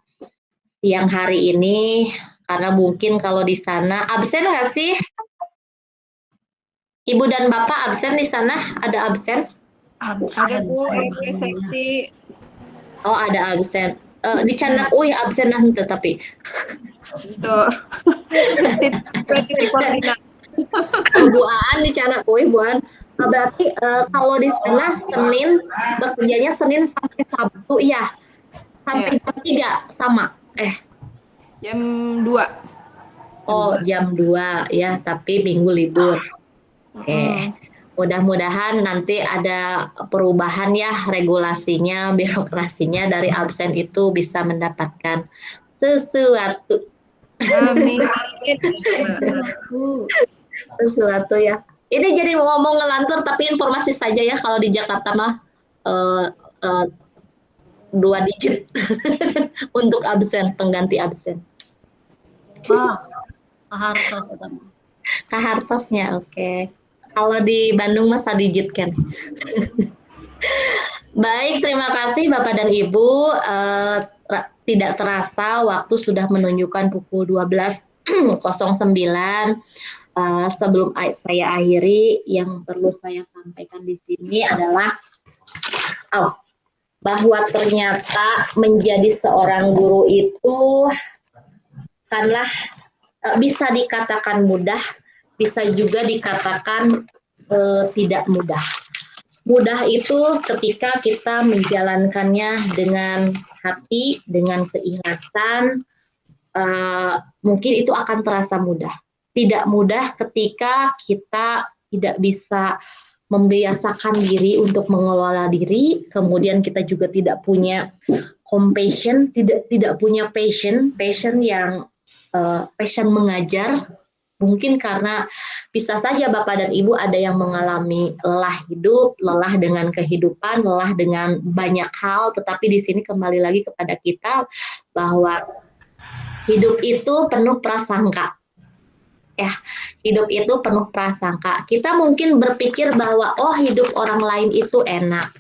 siang hari ini, karena mungkin kalau di sana absen nggak sih? Ibu dan Bapak absen di sana? Ada absen? Ada Bu, presentasi. Oh, ada absen. Di Canak Uy absen nanti tapi. Tuh. Bu Aan di Canak Uy, Bu Aan. Berarti kalau di sana Senin, bekerjanya Senin sampai Sabtu ya? Sampai jam 3 sama? Jam 2. Oh, jam 2 ya, tapi Minggu libur. Oke. Mudah-mudahan nanti ada perubahan ya regulasinya, birokrasinya, dari absen itu bisa mendapatkan sesuatu. Amin. Sesuatu ya. Ini jadi ngomong ngelantur, tapi informasi saja ya, kalau di Jakarta mah 2 digit untuk absen, pengganti absen. Kahartos atau Kahartosnya, oke. Kalau di Bandung mah 1 digit kan. Baik, terima kasih Bapak dan Ibu. Tidak terasa waktu sudah menunjukkan pukul 12.09. Sebelum saya akhiri, yang perlu saya sampaikan di sini adalah bahwa ternyata menjadi seorang guru itu bukanlah bisa dikatakan mudah, bisa juga dikatakan tidak mudah. Mudah itu ketika kita menjalankannya dengan hati, dengan keikhlasan, mungkin itu akan terasa mudah. Tidak mudah ketika kita tidak bisa membiasakan diri untuk mengelola diri, kemudian kita juga tidak punya compassion, tidak punya passion yang passion mengajar. Mungkin karena bisa saja Bapak dan Ibu ada yang mengalami lelah hidup, lelah dengan kehidupan, lelah dengan banyak hal, tetapi di sini kembali lagi kepada kita bahwa hidup itu penuh prasangka. Ya, hidup itu penuh prasangka. Kita mungkin berpikir bahwa hidup orang lain itu enak.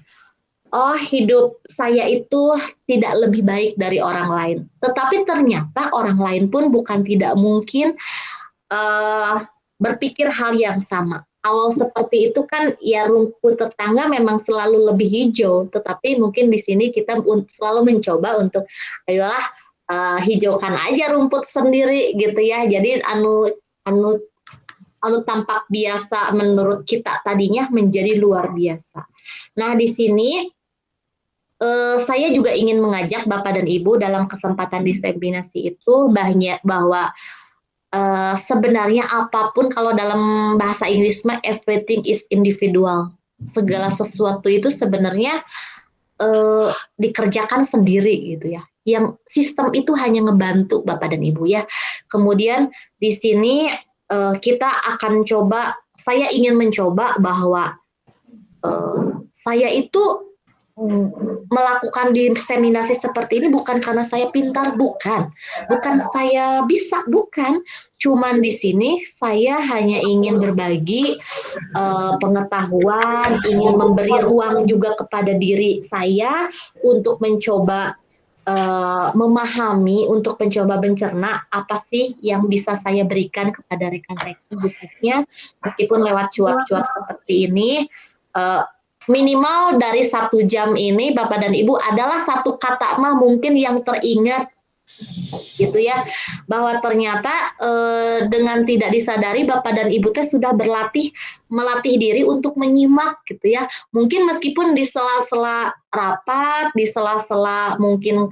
Hidup saya itu tidak lebih baik dari orang lain. Tetapi ternyata orang lain pun bukan tidak mungkin berpikir hal yang sama. Kalau seperti itu kan ya, rumput tetangga memang selalu lebih hijau, tetapi mungkin di sini kita selalu mencoba untuk ayolah hijaukan aja rumput sendiri gitu ya. Jadi anu tampak biasa menurut kita tadinya menjadi luar biasa. Nah, di sini saya juga ingin mengajak Bapak dan Ibu dalam kesempatan diseminasi itu bahwa sebenarnya apapun, kalau dalam bahasa Inggris mah everything is individual. Segala sesuatu itu sebenarnya dikerjakan sendiri gitu ya. Yang sistem itu hanya ngebantu Bapak dan Ibu ya. Kemudian di sini kita akan saya ingin mencoba bahwa saya itu melakukan diseminasi seperti ini bukan karena saya pintar, bukan saya bisa, bukan. Cuman di sini saya hanya ingin berbagi pengetahuan, ingin memberi ruang juga kepada diri saya untuk mencoba memahami, untuk mencoba mencerna apa sih yang bisa saya berikan kepada rekan-rekan, khususnya meskipun lewat cuap-cuap seperti ini. Minimal dari 1 jam ini Bapak dan Ibu adalah satu kata mah mungkin yang teringat gitu ya, bahwa ternyata dengan tidak disadari Bapak dan Ibu teh sudah melatih diri untuk menyimak gitu ya. Mungkin meskipun di sela-sela rapat, di sela-sela mungkin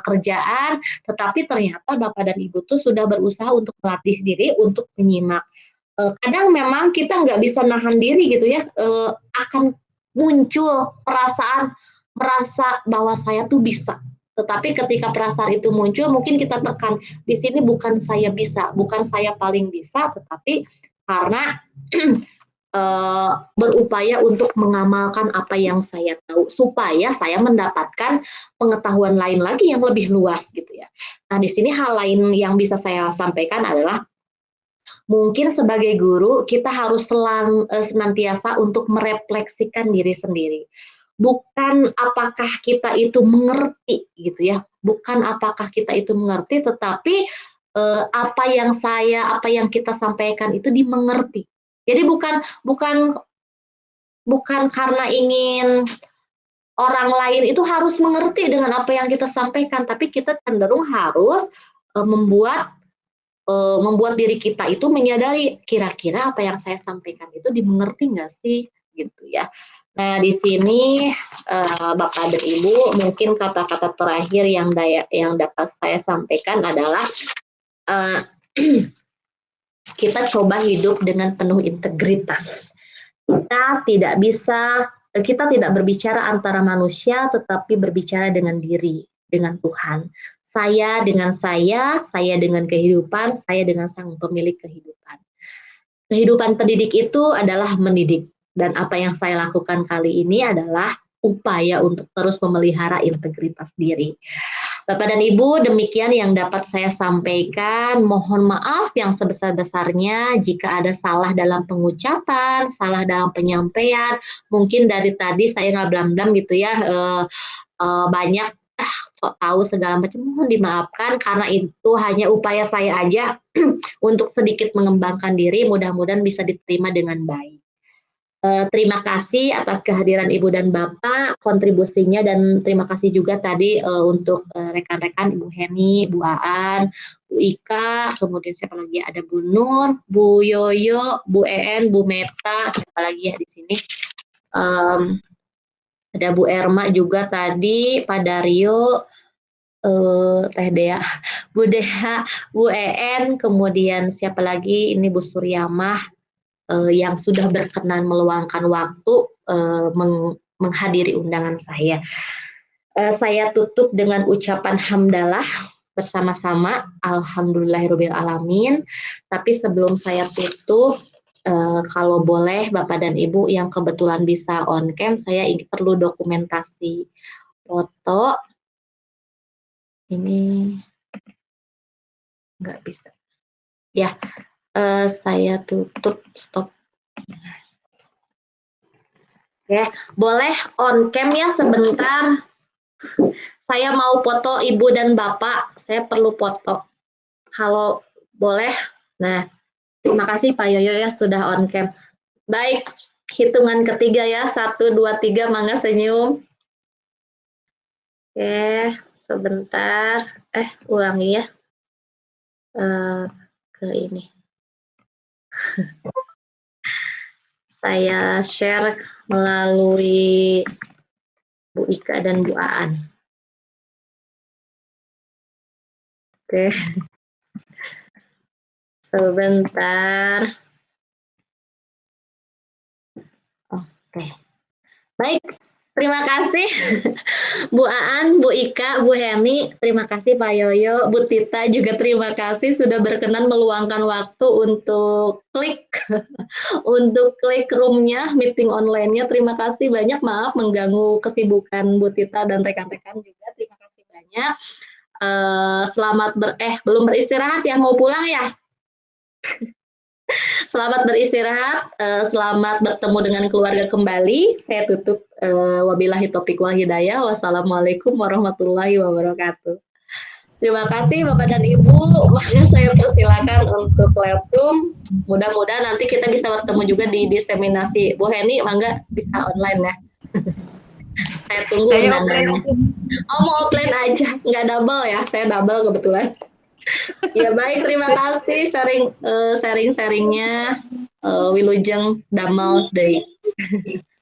kerjaan, tetapi ternyata Bapak dan Ibu tuh sudah berusaha untuk melatih diri untuk menyimak. Kadang memang kita nggak bisa nahan diri gitu ya, akan muncul perasaan merasa bahwa saya tuh bisa. Tetapi ketika perasaan itu muncul, mungkin kita tekan, di sini bukan saya bisa, bukan saya paling bisa, tetapi karena berupaya untuk mengamalkan apa yang saya tahu, supaya saya mendapatkan pengetahuan lain lagi yang lebih luas gitu ya. Nah, di sini hal lain yang bisa saya sampaikan adalah, mungkin sebagai guru kita harus senantiasa untuk merefleksikan diri sendiri. Bukan apakah kita itu mengerti gitu ya, bukan apakah kita itu mengerti, tetapi apa yang kita sampaikan itu dimengerti. Jadi bukan karena ingin orang lain itu harus mengerti dengan apa yang kita sampaikan, tapi kita cenderung harus membuat diri kita itu menyadari kira-kira apa yang saya sampaikan itu dimengerti nggak sih gitu ya. Nah di sini Bapak dan Ibu mungkin kata-kata terakhir yang dapat saya sampaikan adalah kita coba hidup dengan penuh integritas. Kita tidak berbicara antara manusia, tetapi berbicara dengan diri, dengan Tuhan. Saya dengan saya dengan kehidupan, saya dengan sang pemilik kehidupan. Kehidupan pendidik itu adalah mendidik. Dan apa yang saya lakukan kali ini adalah upaya untuk terus memelihara integritas diri. Bapak dan Ibu, demikian yang dapat saya sampaikan. Mohon maaf yang sebesar-besarnya jika ada salah dalam pengucapan, salah dalam penyampaian. Mungkin dari tadi saya nggak blam-blam gitu ya, banyak sok tahu segala macam, mohon dimaafkan karena itu hanya upaya saya aja untuk sedikit mengembangkan diri, mudah-mudahan bisa diterima dengan baik. Terima kasih atas kehadiran Ibu dan Bapak, kontribusinya, dan terima kasih juga tadi untuk rekan-rekan Ibu Heni, Bu Aan, Bu Ika, kemudian siapa lagi, ada Bu Nur, Bu Yoyo, Bu En, Bu Meta, siapa lagi ya di sini, ada Bu Erma juga tadi, Pak Dario, Teh Dea, Bu Dea, Bu En, kemudian siapa lagi, ini Bu Suryamah, yang sudah berkenan meluangkan waktu menghadiri undangan saya. Saya tutup dengan ucapan hamdalah bersama-sama, alhamdulillahirabbil alamin. Tapi sebelum saya tutup, kalau boleh Bapak dan Ibu yang kebetulan bisa on cam, saya perlu dokumentasi foto. Ini nggak bisa. Ya, saya tutup, stop. Ya, boleh on cam ya sebentar. Saya mau foto Ibu dan Bapak, saya perlu foto. Halo, boleh? Nah, terima kasih Pak Yoyo ya sudah on cam. Baik, hitungan ketiga ya, 1, 2, 3, mangga senyum. Oke, sebentar. Ulangi ya. Ke ini. Saya share melalui Bu Ika dan Bu Aan. Oke. Sebentar. Oke. Baik. Terima kasih Bu Aan, Bu Ika, Bu Heni, terima kasih Pak Yoyo, Bu Tita juga terima kasih sudah berkenan meluangkan waktu untuk klik untuk klik roomnya, meeting online-nya. Terima kasih banyak, maaf mengganggu kesibukan Bu Tita dan rekan-rekan juga. Terima kasih banyak. Selamat belum beristirahat ya, mau pulang ya? Selamat beristirahat, selamat bertemu dengan keluarga kembali. Saya tutup, wabillahi taufiq wal hidayah. Wassalamualaikum warahmatullahi wabarakatuh. Terima kasih Bapak dan Ibu. Maka saya persilakan untuk classroom. Mudah-mudahan nanti kita bisa bertemu juga di diseminasi. Bu Heni, mangga bisa online ya. Saya tunggu undangannya. Oh, mau offline aja, nggak double ya. Saya double kebetulan. Ya baik, terima kasih sharing-sharingnya. Wilujeng damel deui.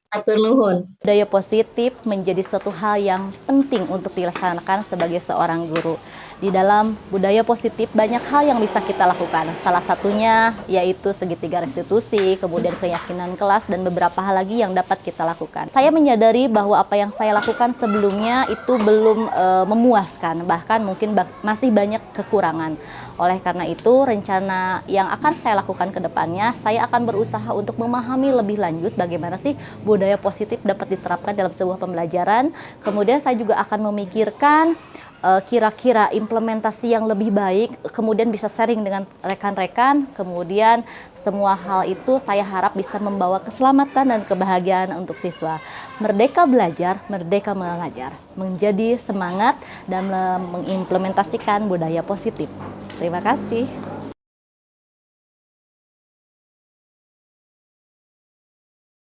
Atur nuhun. Budaya positif menjadi suatu hal yang penting untuk dilaksanakan sebagai seorang guru. Di dalam budaya positif banyak hal yang bisa kita lakukan. Salah satunya yaitu segitiga restitusi, kemudian keyakinan kelas, dan beberapa hal lagi yang dapat kita lakukan. Saya menyadari bahwa apa yang saya lakukan sebelumnya itu belum memuaskan, bahkan mungkin masih banyak kekurangan. Oleh karena itu, rencana yang akan saya lakukan ke depannya, saya akan berusaha untuk memahami lebih lanjut bagaimana sih budaya positif dapat diterapkan dalam sebuah pembelajaran. Kemudian saya juga akan memikirkan kira-kira implementasi yang lebih baik, kemudian bisa sharing dengan rekan-rekan, kemudian semua hal itu saya harap bisa membawa keselamatan dan kebahagiaan untuk siswa. Merdeka belajar, merdeka mengajar, menjadi semangat dan mengimplementasikan budaya positif. Terima kasih.